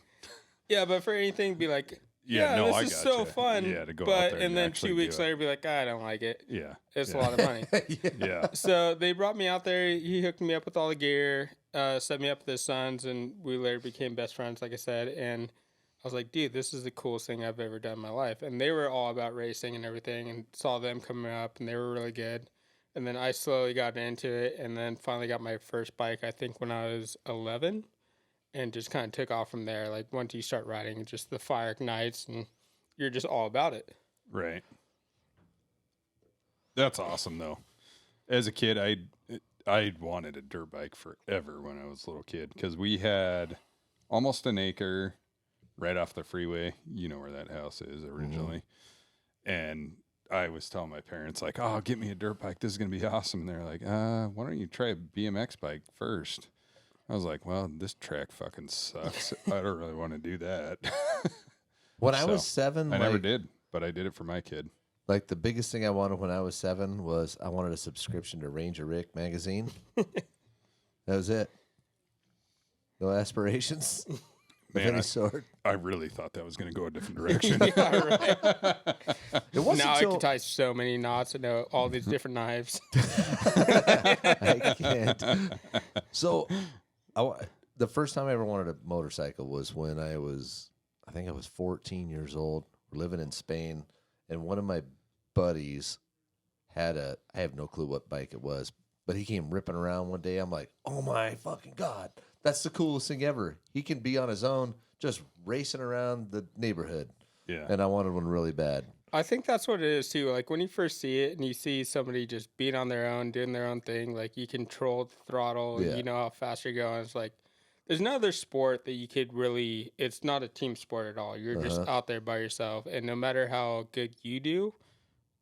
Yeah, but for anything, be like, no, this is so fun. Yeah, to go but, out there and then actually 2 weeks do it. later, be like, I don't like it. Yeah. It's a lot of money. Yeah. So they brought me out there. He hooked me up with all the gear, set me up with his sons, and we later became best friends, like I said. And I was like, dude, this is the coolest thing I've ever done in my life. And they were all about racing and everything, and saw them coming up, and they were really good. And then I slowly got into it, and then finally got my first bike, I think, when I was 11. And just kind of took off from there. Like, once you start riding, just the fire ignites, and you're just all about it. Right. That's awesome, though. As a kid, I wanted a dirt bike forever when I was a little kid, because we had almost an acre right off the freeway. You know where that house is originally. Mm-hmm. And I was telling my parents, like, oh, get me a dirt bike. This is going to be awesome. And they're like, why don't you try a BMX bike first? I was like, well, this track fucking sucks. I don't really want to do that. When I was 7, I never did, but I did it for my kid. Like, the biggest thing I wanted when I was 7 was I wanted a subscription to Ranger Rick magazine. That was it. No aspirations of any sort. I really thought that was going to go a different direction. Yeah, right. It wasn't now I until can tie so many knots and know all these different knives. I can't. So, the first time I ever wanted a motorcycle was when I think I was 14 years old. We're living in Spain, and one of my buddies had I have no clue what bike it was, but he came ripping around one day. I'm like, oh my fucking God, that's the coolest thing ever. He can be on his own, just racing around the neighborhood. Yeah. And I wanted one really bad. I think that's what it is too. Like, when you first see it and you see somebody just being on their own, doing their own thing, like, you control the throttle, Yeah. you know how fast you're going. It's like, there's no other sport that you could really, it's not a team sport at all. You're just out there by yourself. And no matter how good you do,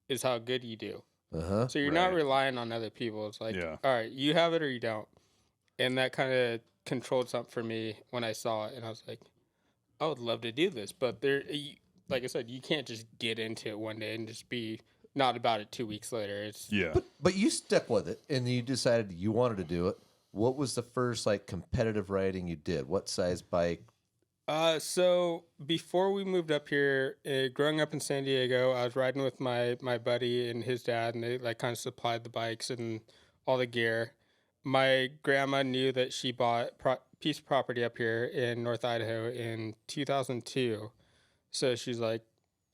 is how good you do. So you're not relying on other people. It's like, all right, you have it or you don't. And that kind of controlled something for me when I saw it. And I was like, I would love to do this. But like I said, you can't just get into it one day and just be not about it 2 weeks later. But you stuck with it, and you decided you wanted to do it. What was the first like competitive riding you did? What size bike? So before we moved up here, growing up in San Diego, I was riding with my buddy and his dad, and they like kind of supplied the bikes and all the gear. My grandma knew that she bought a piece of property up here in North Idaho in 2002. So she's like,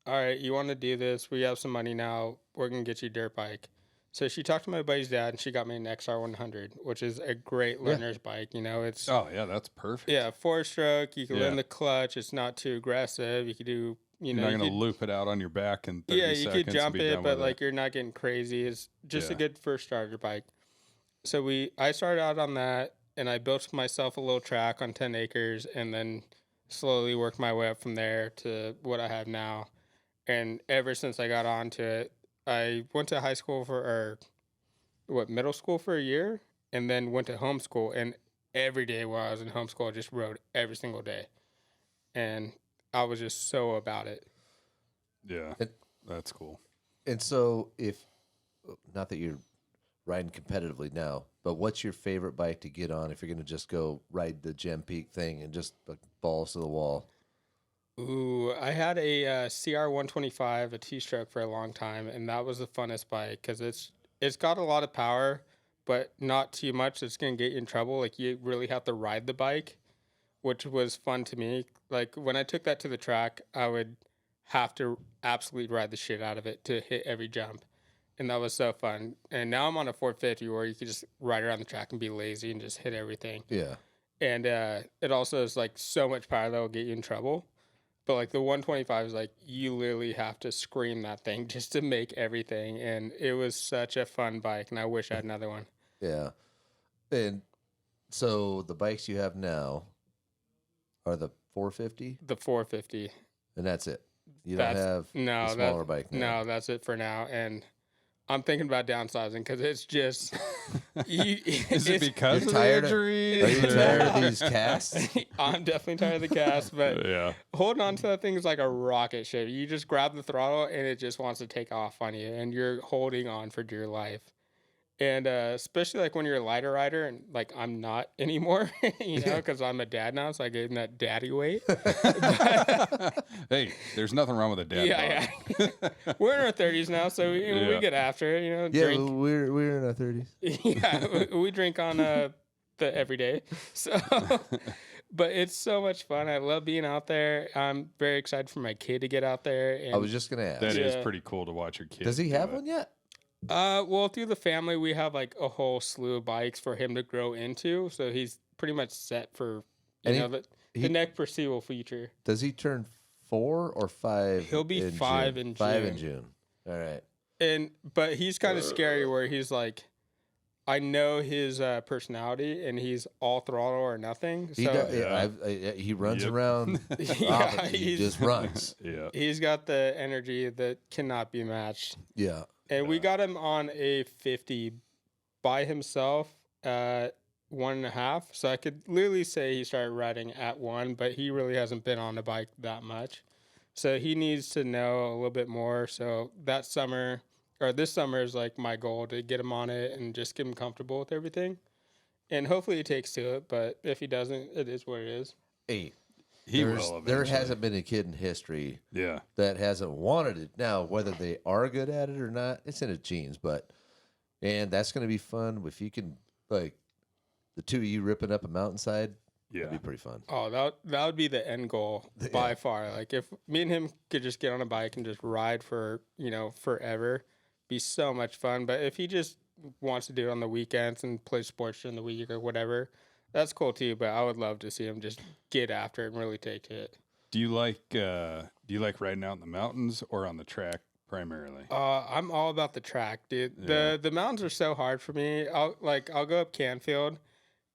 all right, you want to do this? We have some money now. We're going to get you a dirt bike. So she talked to my buddy's dad, and she got me an XR100, which is a great learner's bike. You know, it's... Oh, yeah, that's perfect. Yeah, 4-stroke. You can learn the clutch. It's not too aggressive. You can do, you're not going to loop it out on your back in 30 seconds. Yeah, you could jump it, but like, you're not getting crazy. It's just a good first starter bike. So I started out on that, and I built myself a little track on 10 acres, and then slowly worked my way up from there to what I have now. And ever since I got onto it, I went to middle school for a year, and then went to homeschool. And every day while I was in homeschool, I just rode every single day. And I was just so about it. Yeah, that's cool. And so not that you're riding competitively now, but what's your favorite bike to get on if you're going to just go ride the Gem Peak thing and just like balls to the wall? Ooh, I had a CR 125, a T-stroke for a long time, and that was the funnest bike because it's got a lot of power, but not too much. It's gonna get you in trouble. Like you really have to ride the bike, which was fun to me. Like when I took that to the track, I would have to absolutely ride the shit out of it to hit every jump. And that was so fun. And now I'm on a 450 where you can just ride around the track and be lazy and just hit everything. Yeah. And it also is like so much power that will get you in trouble. But like the 125 is like you literally have to scream that thing just to make everything. And it was such a fun bike. And I wish I had another one. Yeah. And so the bikes you have now are the 450, The 450. and that's it. You don't have no, a smaller bike now. No, that's it for now. And I'm thinking about downsizing because it's just. Is it because You're of tired the of- injury? Are you tired of these casts? I'm definitely tired of the cast, but Yeah. holding on to that thing is like a rocket ship. You just grab the throttle and it just wants to take off on you, and you're holding on for dear life. And especially like when you're a lighter rider, and like I'm not anymore, because I'm a dad now, so I gave him that daddy weight. Hey, there's nothing wrong with a dad bod. Yeah. We're in our 30s now, so we Yeah. get after it, Yeah, drink. we're in our 30s. Yeah, we drink on the everyday. So, but it's so much fun. I love being out there. I'm very excited for my kid to get out there. And, I was just gonna ask. That is Yeah. pretty cool to watch your kid. Does he do have it. one yet? well, through the family, we have like a whole slew of bikes for him to grow into. So he's pretty much set for And the he- next foreseeable future. Does he turn 4 or 5? He'll be 5 in 5 in June. June. All right. But he's kind of scary where he's like, I know his personality, and he's all throttle or nothing. He So does, Yeah. he runs Yep. around. Yeah, he he's- just runs. Yeah. he's got the energy that cannot be matched. Yeah. And we got him on a 50 by himself at 1.5. So I could literally say he started riding at 1, but he really hasn't been on the bike that much. So he needs to know a little bit more. So that summer, or this summer, is like my goal to get him on it and just get him comfortable with everything. And hopefully he takes to it. But if he doesn't, it is what it is. Hey, He there will. hasn't been a kid in history Yeah. that hasn't wanted it. Now, whether they are good at it or not, it's in his genes. And that's going to be fun if you can, like, the two of you ripping up a mountainside. Yeah. That'd be pretty fun. Oh, that would be the end goal by far. Like if me and him could just get on a bike and just ride for, forever, be so much fun. But if he just wants to do it on the weekends and play sports during the week or whatever, that's cool too. But I would love to see him just get after it and really take to it. Do you like riding out in the mountains or on the track primarily? I'm all about the track, dude. Yeah. The mountains are so hard for me. I'll go up Canfield,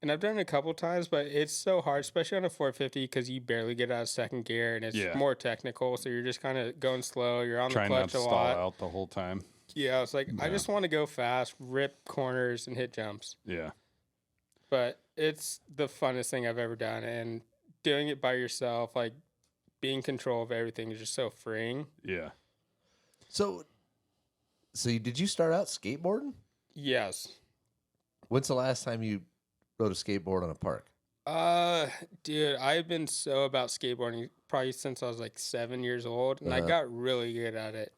and I've done it a couple times, but it's so hard, especially on a 450, because you barely get out of second gear, and it's Yeah. more technical. So you're just kind of going slow. You're on Trying the not clutch to a stall lot. out the whole time. Yeah, it's like I Yeah. just want to go fast, rip corners, and hit jumps. Yeah. But it's the funnest thing I've ever done, and doing it by yourself, like being in control of everything, is just so freeing. Yeah. So did you start out skateboarding? Yes. When's the last time you rode a skateboard on a park? Dude, I've been so about skateboarding probably since I was like 7 years old, and I Uh-huh. got really good at it.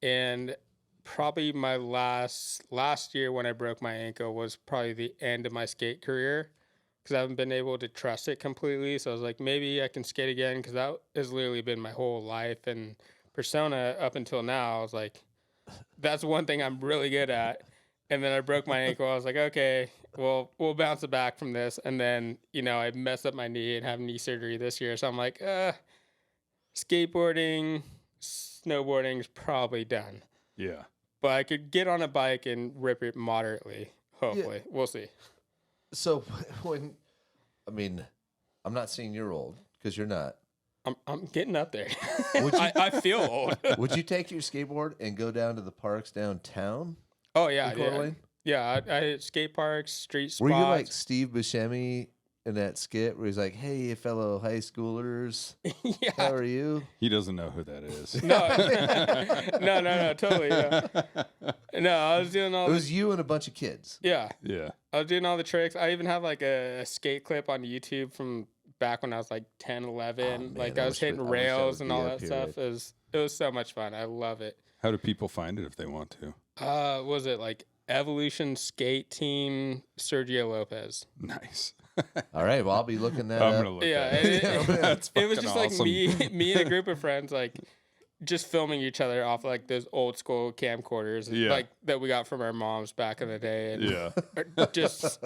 And probably my last year when I broke my ankle was probably the end of my skate career because I haven't been able to trust it completely. So I was like, maybe I can skate again because that has literally been my whole life and persona up until now. I was like, that's one thing I'm really good at. And then I broke my ankle. I was like, okay, well, we'll bounce it back from this. And then, I messed up my knee and have knee surgery this year. So I'm like, skateboarding, snowboarding is probably done. Yeah. But I could get on a bike and rip it moderately. Hopefully. We'll see. So I'm not saying you're old because you're not. I'm getting up there. Would you- I feel old. Would you take your skateboard and go down to the parks downtown? Oh, yeah. in Coeur d'Alene? Yeah, I hit skate parks, street spots. Were you like Steve Buscemi in that skit where he's like, "Hey, fellow high schoolers, how yeah. are you?" He doesn't know who that is. No, totally. Yeah. No, I was doing all It the was you and a bunch of kids. yeah. Yeah. I was doing all the tricks. I even have like a skate clip on YouTube from back when I was like 10, 11. Oh, man, like I I was wish hitting I rails would and be all up that here, stuff. right? It was so much fun. I love it. How do people find it if they want to? Was it like Evolution Skate Team Sergio Lopez? Nice. All right, well, I'll be looking that I'm up. gonna look Yeah, at it. That's it was fucking just awesome. like me and a group of friends, like just filming each other off like those old school camcorders, Yeah. like that we got from our moms back in the day, and Yeah. just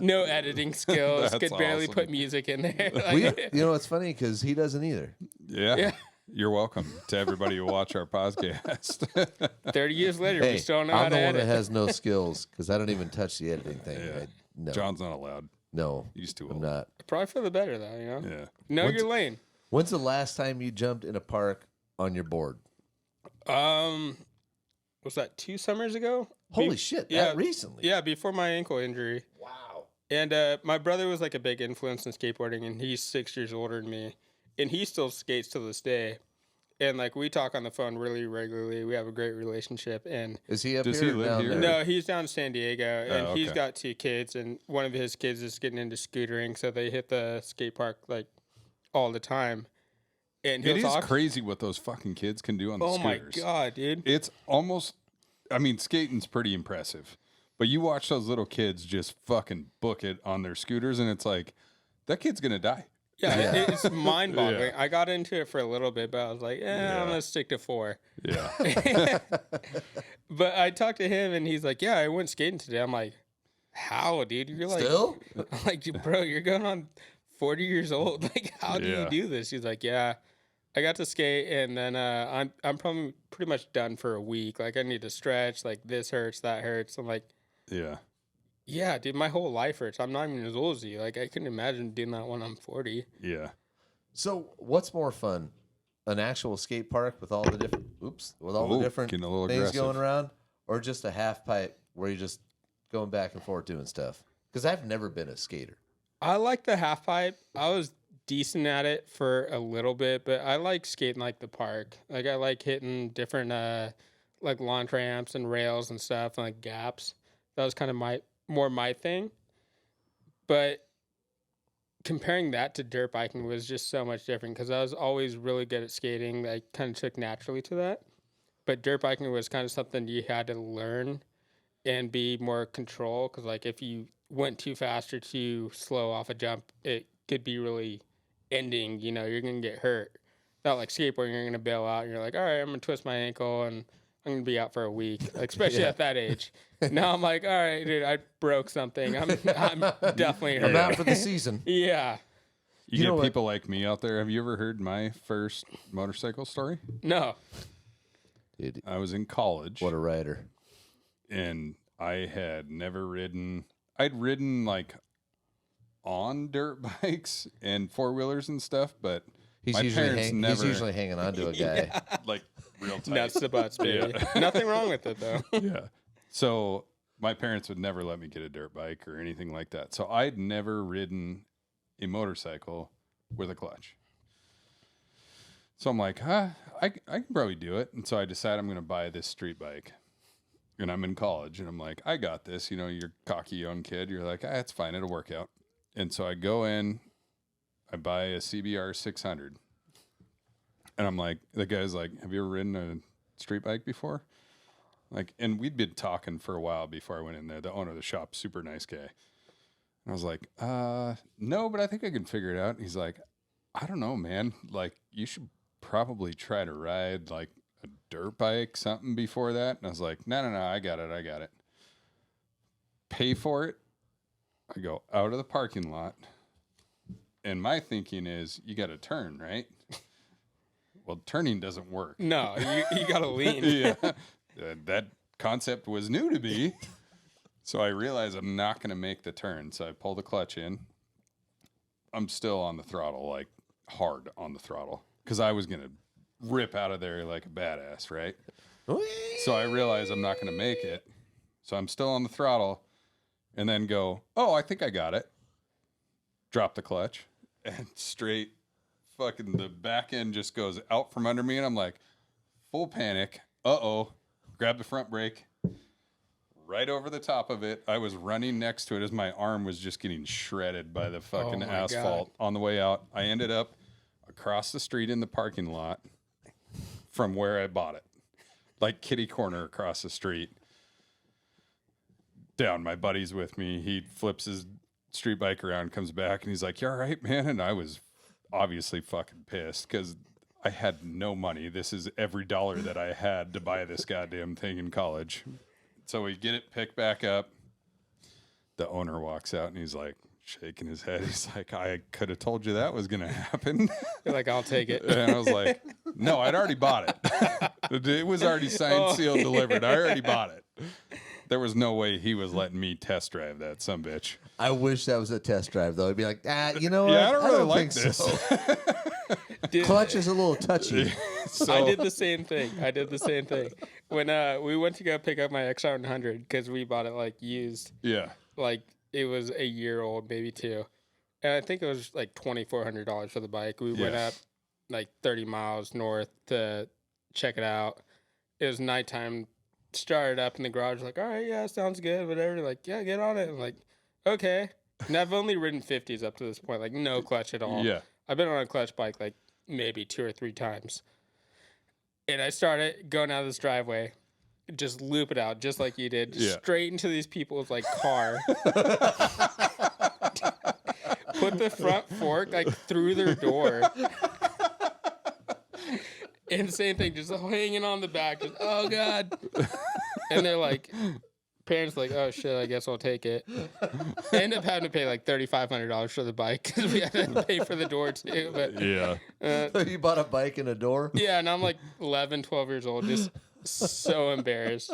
no editing skills. That's Could barely awesome. put music in there. We, Like, you know, it's funny because he doesn't either. Yeah. Yeah. You're welcome to everybody who watch our podcast. 30 years later, Hey, we still don't know how I'm to the one edit. that has no skills because I don't even touch the editing thing. Yeah. No, John's not allowed. no, He's too I'm old. not. Probably for the better, though. You know, Yeah. know What's- your lane. When's the last time you jumped in a park on your board? Was that 2 summers ago? Holy shit! yeah, That recently. Yeah, before my ankle injury. Wow. And my brother was like a big influence in skateboarding, and he's 6 years older than me, and he still skates to this day. And like we talk on the phone really regularly. We have a great relationship. And Is he up Does here? he or live down here? there? no, he's down in San Diego, and Oh, he's okay. got 2 kids, and one of his kids is getting into scootering, so they hit the skate park like all the time. And he'll It is talk. crazy what those fucking kids can do on the Oh my scooters. god, dude! It's almost, I mean, skating's pretty impressive, but you watch those little kids just fucking book it on their scooters, and it's like, that kid's gonna die. Yeah, Yeah. it's mind-boggling. Yeah. I got into it for a little bit, but I was like, Yeah. I'm gonna stick to 4. Yeah. But I talked to him, and he's like, "Yeah, I went skating today." I'm like, "How, dude? You're like, Still? I'm like, bro, you're going on 40 years old. Like, how do Yeah. you do this?" He's like, "Yeah, I got to skate, and then I'm probably pretty much done for a week. Like, I need to stretch. Like, this hurts, that hurts." I'm like, Yeah. "Yeah, dude, my whole life hurts. I'm not even as old as you. Like, I couldn't imagine doing that when I'm 40." Yeah. So, what's more fun, an actual skate park with all the different, with all Ooh, the different getting a little things aggressive. going around, or just a half pipe where you're just going back and forth doing stuff? Because I've never been a skater. I like the half pipe. I was decent at it for a little bit, but I like skating like the park. Like I like hitting different like launch ramps and rails and stuff and like gaps. That was kind of my thing. But comparing that to dirt biking was just so much different because I was always really good at skating. I kind of took naturally to that. But dirt biking was kind of something you had to learn and be more control because like if you went too fast or too slow off a jump, it could be really ending. You know, you're gonna get hurt. Not like skateboarding, you're gonna bail out. And you're like, all right, I'm gonna twist my ankle and I'm gonna be out for a week, like, especially Yeah. at that age. Now I'm like, all right, dude, I broke something. I'm definitely hurt. I'm out for the season. Yeah, You, You know get what? people like me out there. Have you ever heard my first motorcycle story? no, Dude, I was in college. what a rider. And I had never ridden. I'd ridden like on dirt bikes and 4-wheelers and stuff, but He's my usually, parents he's never usually hanging on to a guy. like real tight. nuts to butts, baby. Yeah. Nothing wrong with it though. Yeah. So my parents would never let me get a dirt bike or anything like that. So I'd never ridden a motorcycle with a clutch. So I'm like, I can probably do it. And so I decide I'm going to buy this street bike. And I'm in college, and I'm like, I got this. You know, you're a cocky young kid. You're like, it's fine. It'll work out. And so I go in, I buy a CBR 600. And I'm like, the guy's like, have you ever ridden a street bike before? Like, and we'd been talking for a while before I went in there. The owner of the shop, super nice guy. And I was like, no, but I think I can figure it out. He's like, I don't know, man. Like, you should probably try to ride like a dirt bike, something before that. And I was like, no, I got it. Pay for it. I go out of the parking lot. And my thinking is, you got to turn, right? Well, turning doesn't work. No, you gotta lean. Yeah. That concept was new to me. So I realize I'm not going to make the turn. So I pull the clutch in. I'm still on the throttle, like hard on the throttle, because I was going to rip out of there like a badass, right? So I realize I'm not going to make it. So I'm still on the throttle and then go, oh, I think I got it. Drop the clutch and straight fucking the back end just goes out from under me. And I'm like, full panic. Uh-oh. Grab the front brake. right over the top of it. I was running next to it as my arm was just getting shredded by the fucking my asphalt on the way out. I ended up across the street in the parking lot from where I bought it, like kitty corner across the street. Down, my buddy's with me. He flips his street bike around, comes back, and he's like, "You all right, man?" And I was obviously fucking pissed because I had no money. This is every dollar that I had to buy this goddamn thing in college. So we get it picked back up. The owner walks out and he's like shaking his head. He's like, "I could have told you that was going to happen." You're like, I'll take it. And I was like, "No, I'd already bought it. It was already signed, sealed, delivered. I already bought it." There was no way he was letting me test drive that sumbitch. I wish that was a test drive, though. It'd be like, you know what? Yeah, I don't really like think this. So. Clutch is a little touchy. So, I did the same thing. When we went to go pick up my XR100 because we bought it like used. yeah. Like it was a year old, maybe 2. And I think it was like $2,400 for the bike. We went up like 30 miles north to check it out. It was nighttime. Started up in the garage, like, all right, yeah, sounds good, whatever. Like, yeah, get on it. I'm like, okay. And I've only ridden 50s up to this point, like no clutch at all. Yeah. I've been on a clutch bike like maybe 2 or 3 times. And I started going out of this driveway, just loop it out, just like you did, straight into these people's like car. Put the front fork like through their door. And same thing, just hanging on the back, just, oh God. And they're like, parents like, oh shit, I guess I'll take it. I end up having to pay like $3,500 for the bike because we had to pay for the door too. But Yeah. You bought a bike and a door? yeah, and I'm like 11, 12 years old, just so embarrassed.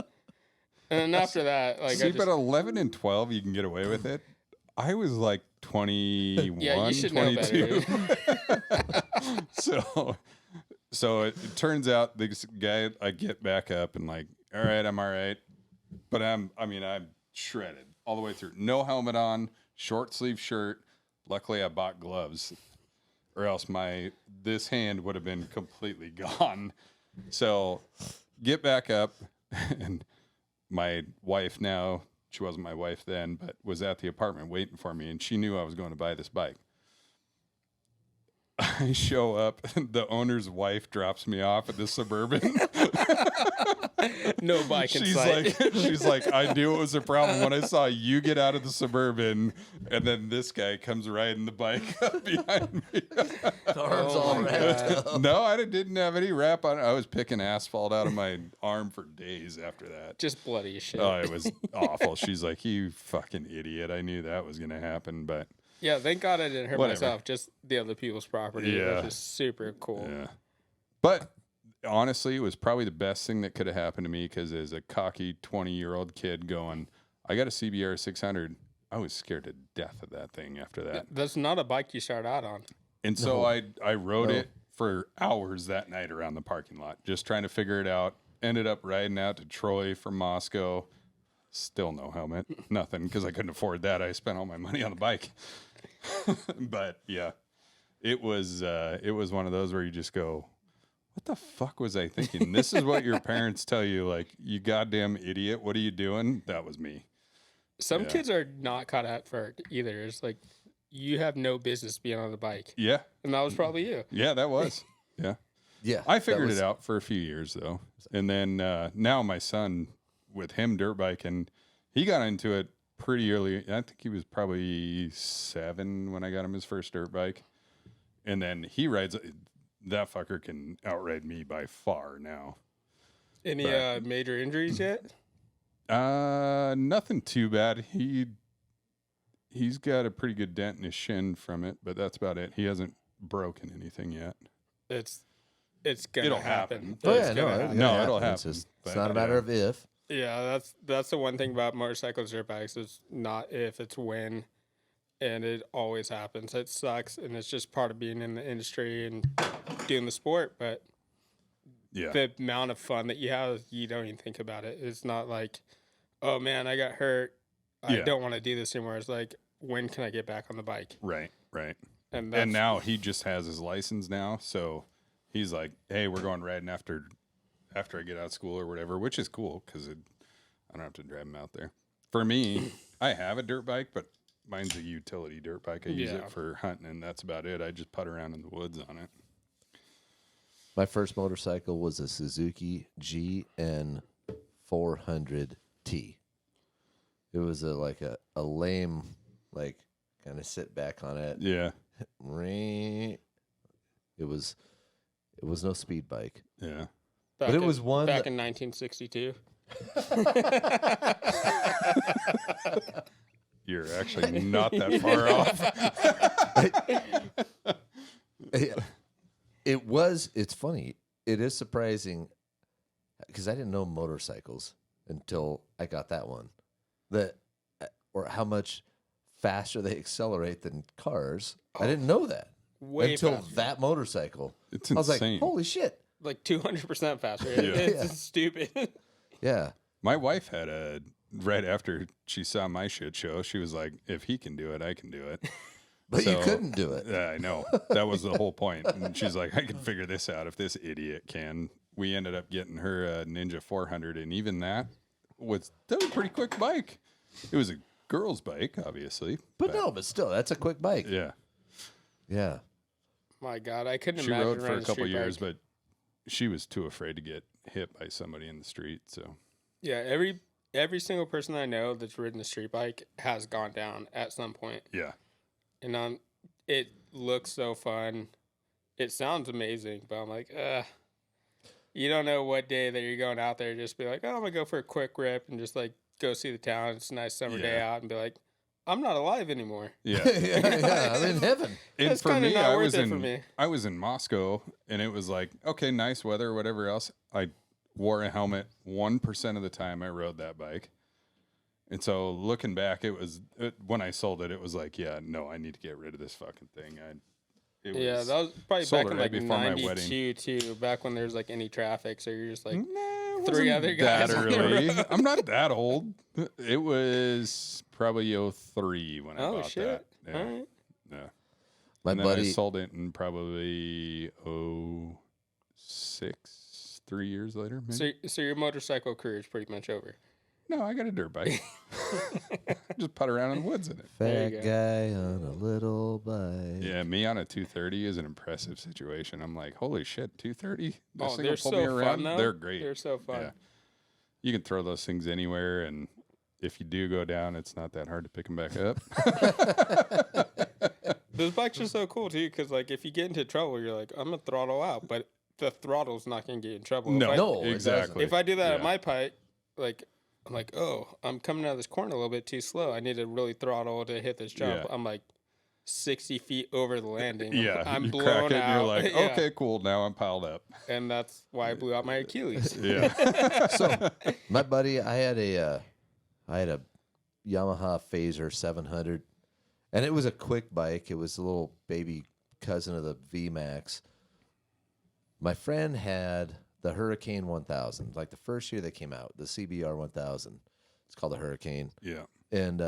And then after that, like, See, but 11 and 12, you can get away with it. I was like 21, yeah, you should 22. know better. So it turns out this guy, I get back up and like, all right, I'm all right. But I'm shredded all the way through. No helmet on, short sleeve shirt. Luckily I bought gloves or else this hand would have been completely gone. So get back up and my wife now, she wasn't my wife then, but was at the apartment waiting for me and she knew I was going to buy this bike. I show up, the owner's wife drops me off at the Suburban. No bike in sight. She's like, I knew it was a problem when I saw you get out of the Suburban, and then this guy comes riding the bike up behind me. Arms all wrapped up. No, I didn't have any wrap on it. I was picking asphalt out of my arm for days after that. Just bloody as shit. Oh, it was awful. She's like, you fucking idiot. I knew that was going to happen, but... Yeah, thank God I didn't hurt Whatever. myself. Just the other people's property. Yeah. Which is super cool. Yeah. But honestly, it was probably the best thing that could have happened to me because as a cocky 20-year-old kid going, I got a CBR 600. I was scared to death of that thing after that. That's not a bike you start out on. And so I rode it for hours that night around the parking lot, just trying to figure it out. Ended up riding out to Troy from Moscow. Still no helmet, nothing, because I couldn't afford that. I spent all my money on the bike. But yeah, it was one of those where you just go, what the fuck was I thinking? This is what your parents tell you, like, you goddamn idiot. What are you doing? That was me. Some kids are not caught out for it either. It's like, you have no business being on the bike. Yeah. And that was probably you. Yeah, that was. Yeah. Yeah. I figured it out for a few years, though. And then now my son, with him dirt biking, he got into it pretty early. I think he was probably 7 when I got him his first dirt bike. And then he rides, that fucker can outride me by far now. Any major injuries yet? Nothing too bad. He's got a pretty good dent in his shin from it, but that's about it. He hasn't broken anything yet. It's gonna happen. Oh, yeah, No, it'll happen. It's, just, But, it's not a matter of if. Yeah, that's the one thing about motorcycles, dirt bikes. It's not if, it's when, and it always happens. It sucks, and it's just part of being in the industry and doing the sport. But yeah, the amount of fun that you have, you don't even think about it. It's not like, oh man, I got hurt. I don't want to do this anymore. It's like, when can I get back on the bike? right. And now he just has his license now, so he's like, hey, we're going riding after I get out of school or whatever, which is cool because I don't have to drive them out there. For me, I have a dirt bike, but mine's a utility dirt bike. I use it for hunting, and that's about it. I just putt around in the woods on it. My first motorcycle was a Suzuki GN 400T. It was a lame, like, kind of sit back on it. Yeah. It was no speed bike. Yeah. But it was one back in 1962. You're actually not that far off. It's funny. It is surprising because I didn't know motorcycles until I got that one. Or how much faster they accelerate than cars. I didn't know that until faster. that motorcycle. It's I was insane. like, holy shit. Like 200% faster. Yeah. It's stupid. Yeah. My wife had right after she saw my shit show, she was like, if he can do it, I can do it. But you couldn't do it. Yeah, I know. That was the whole point. And she's like, I can figure this out if this idiot can. We ended up getting her a Ninja 400, and even that was a pretty quick bike. It was a girl's bike, obviously. But still, that's a quick bike. Yeah. Yeah. My God, I couldn't She imagine rode for riding a couple street years, bike. but she was too afraid to get hit by somebody in the street. So Yeah, every single person I know that's ridden a street bike has gone down at some point. yeah, And it looks so fun. It sounds amazing, but I'm like, you don't know what day that you're going out there. Just be like, oh, I'm gonna go for a quick rip and just like go see the town. It's a nice summer day out, and be like, I'm not alive anymore. yeah. yeah, I'm in heaven. And It's for kinda me, not I worth was it for me. I was in Moscow, and it was like, okay, nice weather, whatever else. I wore a helmet 1% of the time I rode that bike. And so looking back, when I sold it, it was like, yeah, no, I need to get rid of this fucking thing. That was probably sold back it in right like before my 92 too, back when there's like any traffic. So you're just like Nah, it three wasn't other guys that on the early. road. I'm not that old. It was probably 03 when I Oh, bought shit. that. Yeah. All right. Yeah. My And then buddy, I sold it in probably 06, 3 years later. Maybe. So your motorcycle career is pretty much over. No, I got a dirt bike. Just putt around in the woods in it. There fat you go. guy on a little bike. Yeah, me on a 230 is an impressive situation. I'm like, holy shit, 230? This Oh, thing they're will pull so me fun around. though. They're great. They're so fun. Yeah. You can throw those things anywhere, and if you do go down, it's not that hard to pick them back up. Those bikes are so cool too, because like if you get into trouble, you're like, I'm gonna throttle out, but the throttle's not gonna get you in trouble. No, No, exactly. If I do that Yeah. at my bike, like I'm like, oh, I'm coming out of this corner a little bit too slow. I need to really throttle to hit this jump. Yeah. I'm like 60 feet over the landing. Yeah, I'm you blown crack it, out. and you're like, Yeah. okay, cool, now I'm piled up. And that's why I blew out my Achilles. Yeah. So my buddy, I had a Yamaha Phaser 700, and it was a quick bike. It was a little baby cousin of the VMAX. My friend had the Hurricane 1000, like the first year they came out, the CBR 1000. It's called the Hurricane, Yeah. and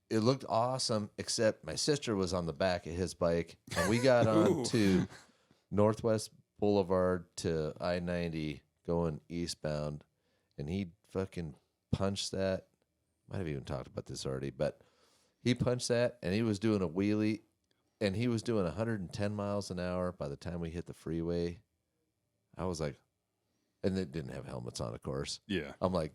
it looked awesome. Except my sister was on the back of his bike, and we got on to Northwest Boulevard to I-90 going eastbound, and he fucking punched that. Might have even talked about this already, but he punched that, and he was doing a wheelie, and he was doing 110 miles an hour by the time we hit the freeway. I was like, and they didn't have helmets on, of course. Yeah. I'm like,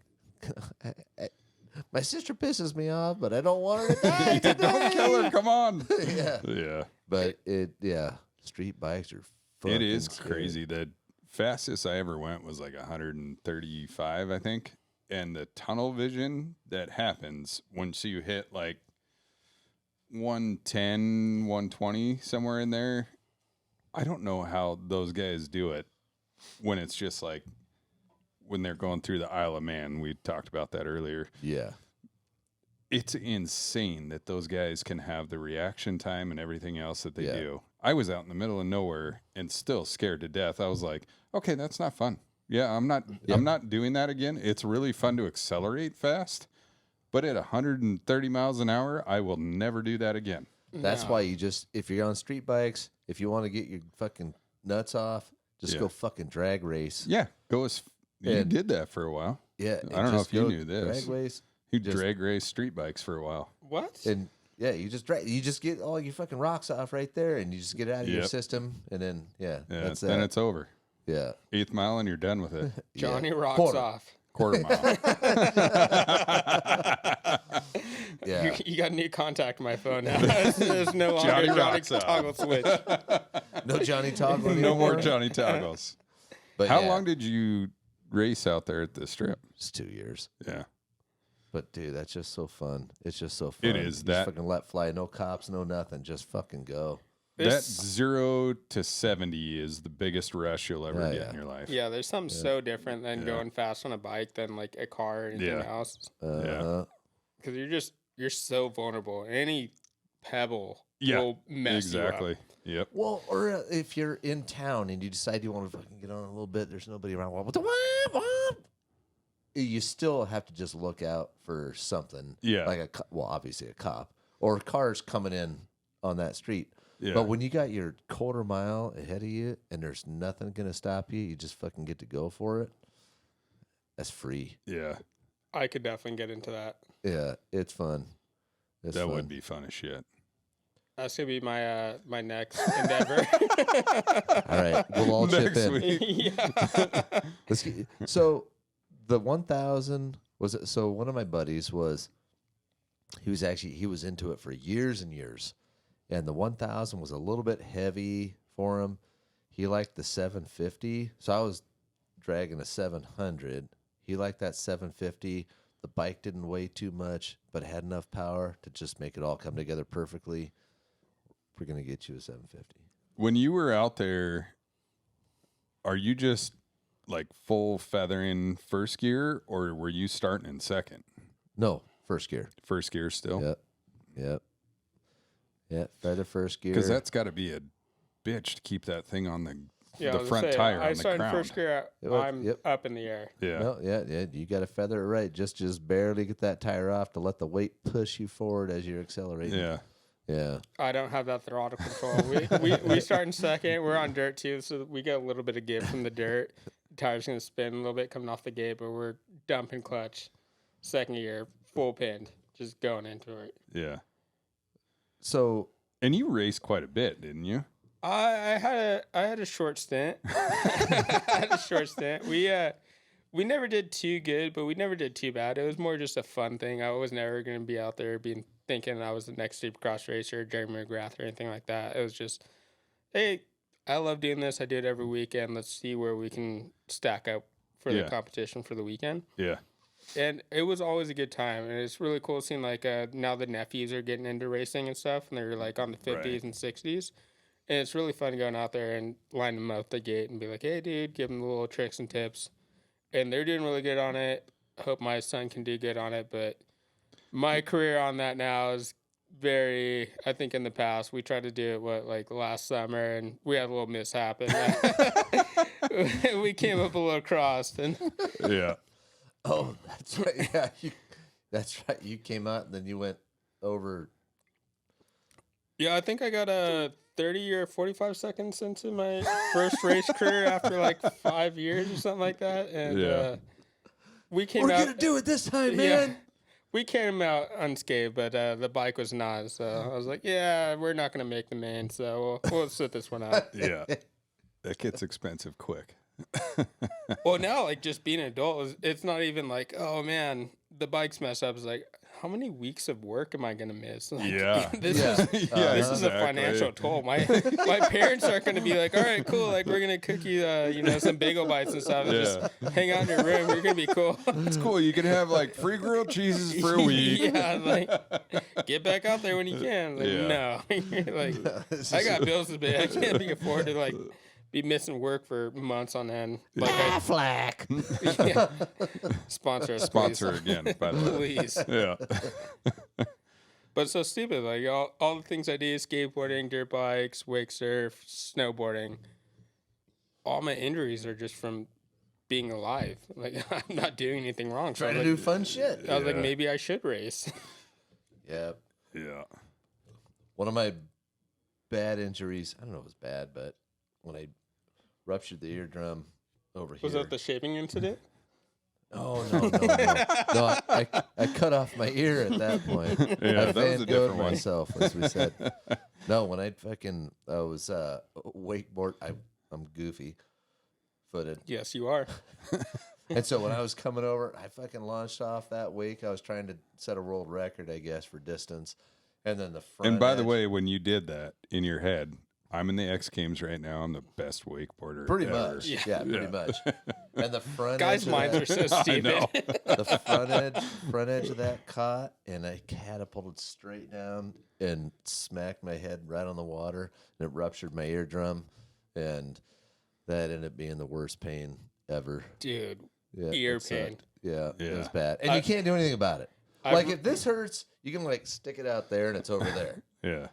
my sister pisses me off, but I don't want her to die today. Don't kill her, come on. Yeah. Yeah. But street bikes are fucking It is scary. crazy. The fastest I ever went was like 135, I think. And the tunnel vision that happens once you hit like 110, 120, somewhere in there. I don't know how those guys do it when it's just like when they're going through the Isle of Man. We talked about that earlier. Yeah. It's insane that those guys can have the reaction time and everything else that they Yeah. do. I was out in the middle of nowhere and still scared to death. I was like, okay, that's not fun. Yeah, I'm not doing that again. It's really fun to accelerate fast, but at 130 miles an hour, I will never do that again. That's No. why you just, if you're on street bikes, if you want to get your fucking nuts off, just Yeah. go fucking drag race. Yeah, go as You did that for a while. Yeah. I don't know if you knew this. Dragways. You drag race street bikes for a while. What? And yeah, you just get all your fucking rocks off right there, and you just get it out of your system, and then that's then it's over. Yeah, 8th mile and you're done with it. Johnny rocks Quarter. off. Quarter mile. yeah. You got a new contact on my phone now. There's no longer Johnny Johnny rocks off. toggle switch. No Johnny Toggle. No more anymore? Johnny Toggles. But How yeah, long did you race out there at the strip? It's 2 years. Yeah. But dude, that's just so fun. It's just so fun. It is. You That just fucking let fly. No cops. No nothing. Just fucking go. that 0 to 70 is the biggest rush you'll ever get in your life. Yeah, there's something so different than going fast on a bike than like a car or anything else. Because you're so vulnerable. Any pebble will mess you up. Yep. Well, or if you're in town and you decide you want to fucking get on a little bit, there's nobody around. You still have to just look out for something. Yeah. Like obviously a cop or cars coming in on that street. Yeah. But when you got your quarter mile ahead of you and there's nothing going to stop you, you just fucking get to go for it. That's free. Yeah. I could definitely get into that. Yeah, it's fun. It's that fun. would be fun as shit. That's gonna be my my next endeavor. All right, we'll all chip in. Yeah. So the 1,000 was it? So one of my buddies he was into it for years and years, and the 1,000 was a little bit heavy for him. He liked the 750, so I was dragging a 700. He liked that 750. The bike didn't weigh too much, but had enough power to just make it all come together perfectly. We're gonna get you a 750. When you were out there, are you just like full feathering first gear, or were you starting in second? No, first gear. First gear still? Yep. Yeah, feather first gear. Because that's got to be a bitch to keep that thing on the Yeah, front tire I on the started crown. first gear. I'm up in the air. Yeah. No, yeah. You got to feather it right. Just barely get that tire off to let the weight push you forward as you're accelerating. Yeah. I don't have that throttle control. We start in second. We're on dirt too, so we get a little bit of give from the dirt. The tire's gonna spin a little bit coming off the gate, but we're dumping clutch. Second gear, full pinned, just going into it. Yeah. So, and you raced quite a bit, didn't you? I had a short stint. We never did too good, but we never did too bad. It was more just a fun thing. I was never going to be out there thinking I was the next Supercross racer, Jeremy McGrath, or anything like that. It was just, hey, I love doing this. I do it every weekend. Let's see where we can stack up for the competition for the weekend. Yeah. And it was always a good time. And it's really cool seeing, like, now the nephews are getting into racing and stuff, and they're, like, on the 50s and 60s. And it's really fun going out there and line them up at the gate and be like, hey, dude, give them the little tricks and tips. And they're doing really good on it. I hope my son can do good on it. But my career on that now is very, I think in the past, we tried to do it, last summer, and we had a little mishap. And we came up a little crossed. And Yeah. oh, that's right. Yeah, that's right. You came out and then you went over. yeah, I think I got a 30 or 45 seconds into my first race career after like 5 years or something like that. And we came We're out. going to do it this time, man. Yeah, we came out unscathed, but the bike was not. So I was like, yeah, we're not going to make the main. So we'll sit this one out. Yeah. That gets expensive quick. Well, now, like, just being an adult, it's not even like, oh, man, the bike's messed up. It's like, how many weeks of work am I going to miss? Like, this is a financial toll. My parents are going to be like, all right, cool. Like, we're going to cook you, some bagel bites and stuff. And just hang out in your room. You're going to be cool. It's cool. You can have, like, free grilled cheeses for a week. Yeah, like, get back out there when you can. Like, no. Like, I got bills to pay. I can't be afford to, like, be missing work for months on end. Like Flack. Sponsor us, Sponsor please. again, by the way. Please. Yeah. But it's so stupid. Like all the things I do, skateboarding, dirt bikes, wake surf, snowboarding, all my injuries are just from being alive. Like, I'm not doing anything wrong. Trying to do fun shit. I was like, maybe I should race. Yeah. Yeah. One of my bad injuries, I don't know if it was bad, but when I ruptured the eardrum over here. Was that the shaving incident? Oh, no. I cut off my ear at that point. Yeah, I that was a different one. myself, as we said. No, when I was wakeboard, I'm goofy footed. Yes, you are. And so when I was coming over, I fucking launched off that wake. I was trying to set a world record, I guess, for distance. And then the front And by the edge- way, when you did that in your head, I'm in the X Games right now. I'm the best wakeboarder. pretty ever. much. Yeah, pretty much. And the front Guys' edge of minds that- are so stupid. know. the front edge of that caught, and I catapulted straight down and smacked my head right on the water, and it ruptured my eardrum, and that ended up being the worst pain ever. Dude, Yeah, ear it sucked. pain. Yeah, it was Yeah. bad, and you can't do anything about it. I've- Like if this hurts, you can like stick it out there, and it's over there. Yeah.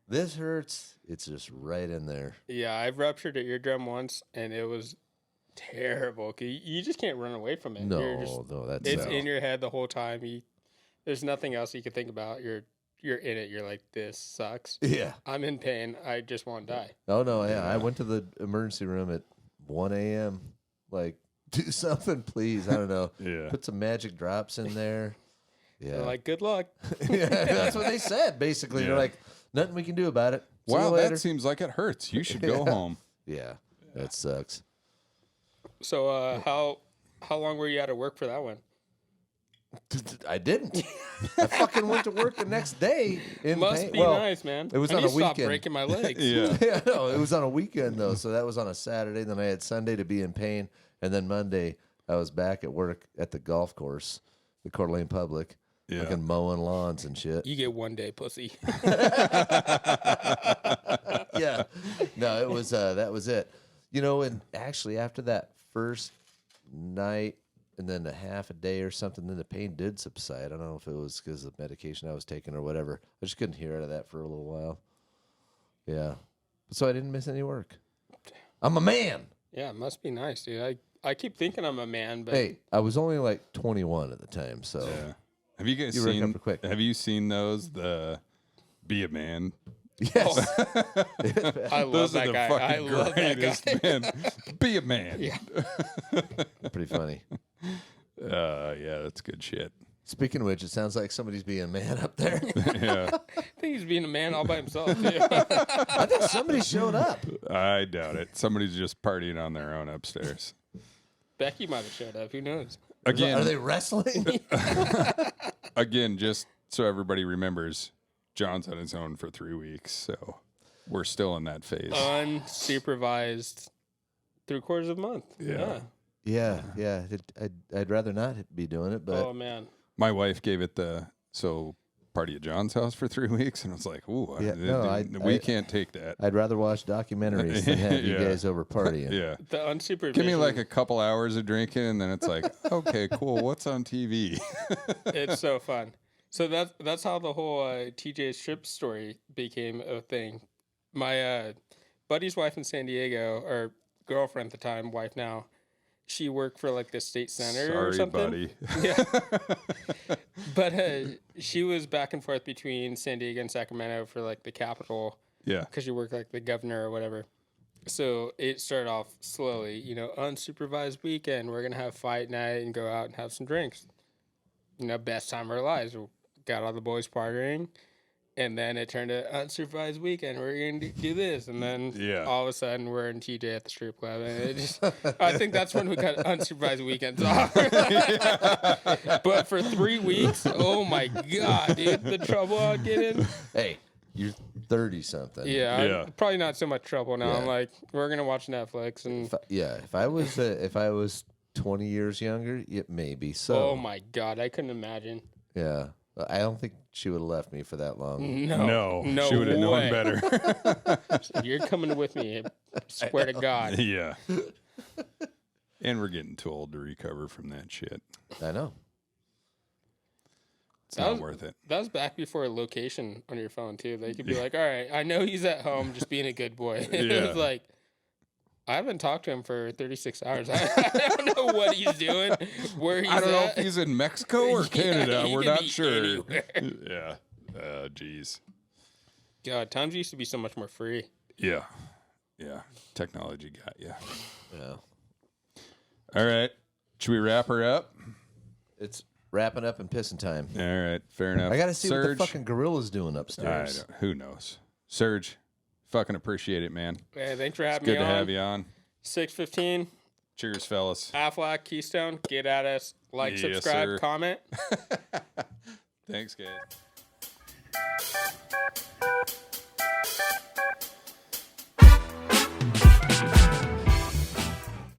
This hurts, it's just right in there. Yeah, I've ruptured an eardrum once, and it was terrible. 'Cause you just can't run away from it. No, that's It's in your head the whole time. There's nothing else you can think about. You're in it. You're like, this sucks. yeah. I'm in pain. I just want to die. Oh no, yeah. I went to the emergency room at 1 a.m. Like, do something, please. I don't know. Yeah. Put some magic drops in there. They're Yeah, like, good luck. yeah. That's what they said. Basically, Yeah. they're like, nothing we can do about it. See you Wow, later. that seems like it hurts. You should go home. Yeah, that sucks. So, how long were you out of work for that one? I didn't. I fucking went to work the next day. In Must pain. be Well, nice, man. it was I on need a to stop weekend. breaking my legs. Yeah. Yeah, no, it was on a weekend though, so that was on a Saturday. Then I had Sunday to be in pain, and then Monday I was back at work at the golf course, the Coeur d'Alene Public, Yeah. fucking mowing lawns and shit. You get one day, pussy. Yeah, no, it was that was it. You know, and actually after that first night, and then a half a day or something, then the pain did subside. I don't know if it was because of the medication I was taking or whatever. I just couldn't hear out of that for a little while. Yeah, so I didn't miss any work. I'm a man. Yeah, it must be nice, dude. I keep thinking I'm a man, but Hey, I was only like 21 at the time, so Yeah. Have you guys You were seen? up quick. Have you seen those? The Be a Man. yes. I love Those are that the guy. fucking I love that greatest, guy. man. Be a man. Yeah. Pretty funny. Yeah, that's good shit. Speaking of which, it sounds like somebody's being a man up there. Yeah, I think he's being a man all by himself, too. I think somebody showed up. I doubt it. Somebody's just partying on their own upstairs. Becky might have showed up. Who knows? Again, Are they wrestling? again, just so everybody remembers, John's on his own for 3 weeks, so we're still in that phase. Unsupervised 3/4 of a month. Yeah. Yeah. I'd rather not be doing it, but Oh, man. My wife gave it party at John's house for 3 weeks, and I was like, "Ooh, Yeah, no, we I- can't take that." I'd rather watch documentaries than have you Yeah. guys over partying. Yeah, The unsupervised. give me like a couple hours of drinking, and then it's like, okay, cool. What's on TV? It's so fun. So that's how the whole TJ Strip story became a thing. My buddy's wife in San Diego, or girlfriend at the time, wife now, she worked for like the state center or Sorry, something. buddy. Yeah. But she was back and forth between San Diego and Sacramento for like the capital Yeah, because she worked like the governor or whatever. So it started off slowly, unsupervised weekend. We're going to have fight night and go out and have some drinks. Best time of our lives. We got all the boys partying. And then it turned to unsupervised weekend. We're going to do this. And then Yeah. all of a sudden we're in TJ at the strip club. And it just, I think that's when we got unsupervised weekends off. But for 3 weeks, oh my God, dude, the trouble I'd get in. Hey, you're 30 something. Yeah, Yeah. probably not so much trouble now. Yeah. I'm like, we're going to watch Netflix. And If I was 20 years younger, it maybe so. oh my God, I couldn't imagine. Yeah. I don't think she would have left me for that long. No, she would have known way. better. You're coming with me. I swear to God. Yeah, and we're getting too old to recover from that shit. I know. It's That not was- worth it. That was back before location on your phone too. They could be like, "All right, I know he's at home, just being a good boy." It Yeah. was like, I haven't talked to him for 36 hours. I don't know what he's doing, where he's I don't know at. if he's in Mexico or Yeah, Canada. he We're could not be sure. anywhere. Yeah. Jeez. God, times used to be so much more free. Yeah. Yeah. Technology got you. Yeah. All right. Should we wrap her up? It's wrapping up and pissing time. All right, fair enough. I got to see what the Serge, fucking gorilla's doing upstairs. who knows? Serge, fucking appreciate it, man. Yeah, thanks for having Good me to on. have you on. 6:15. Cheers, fellas. Aflac, Keystone. Get at us. Like, Yes, subscribe, sir. comment. Thanks, guys.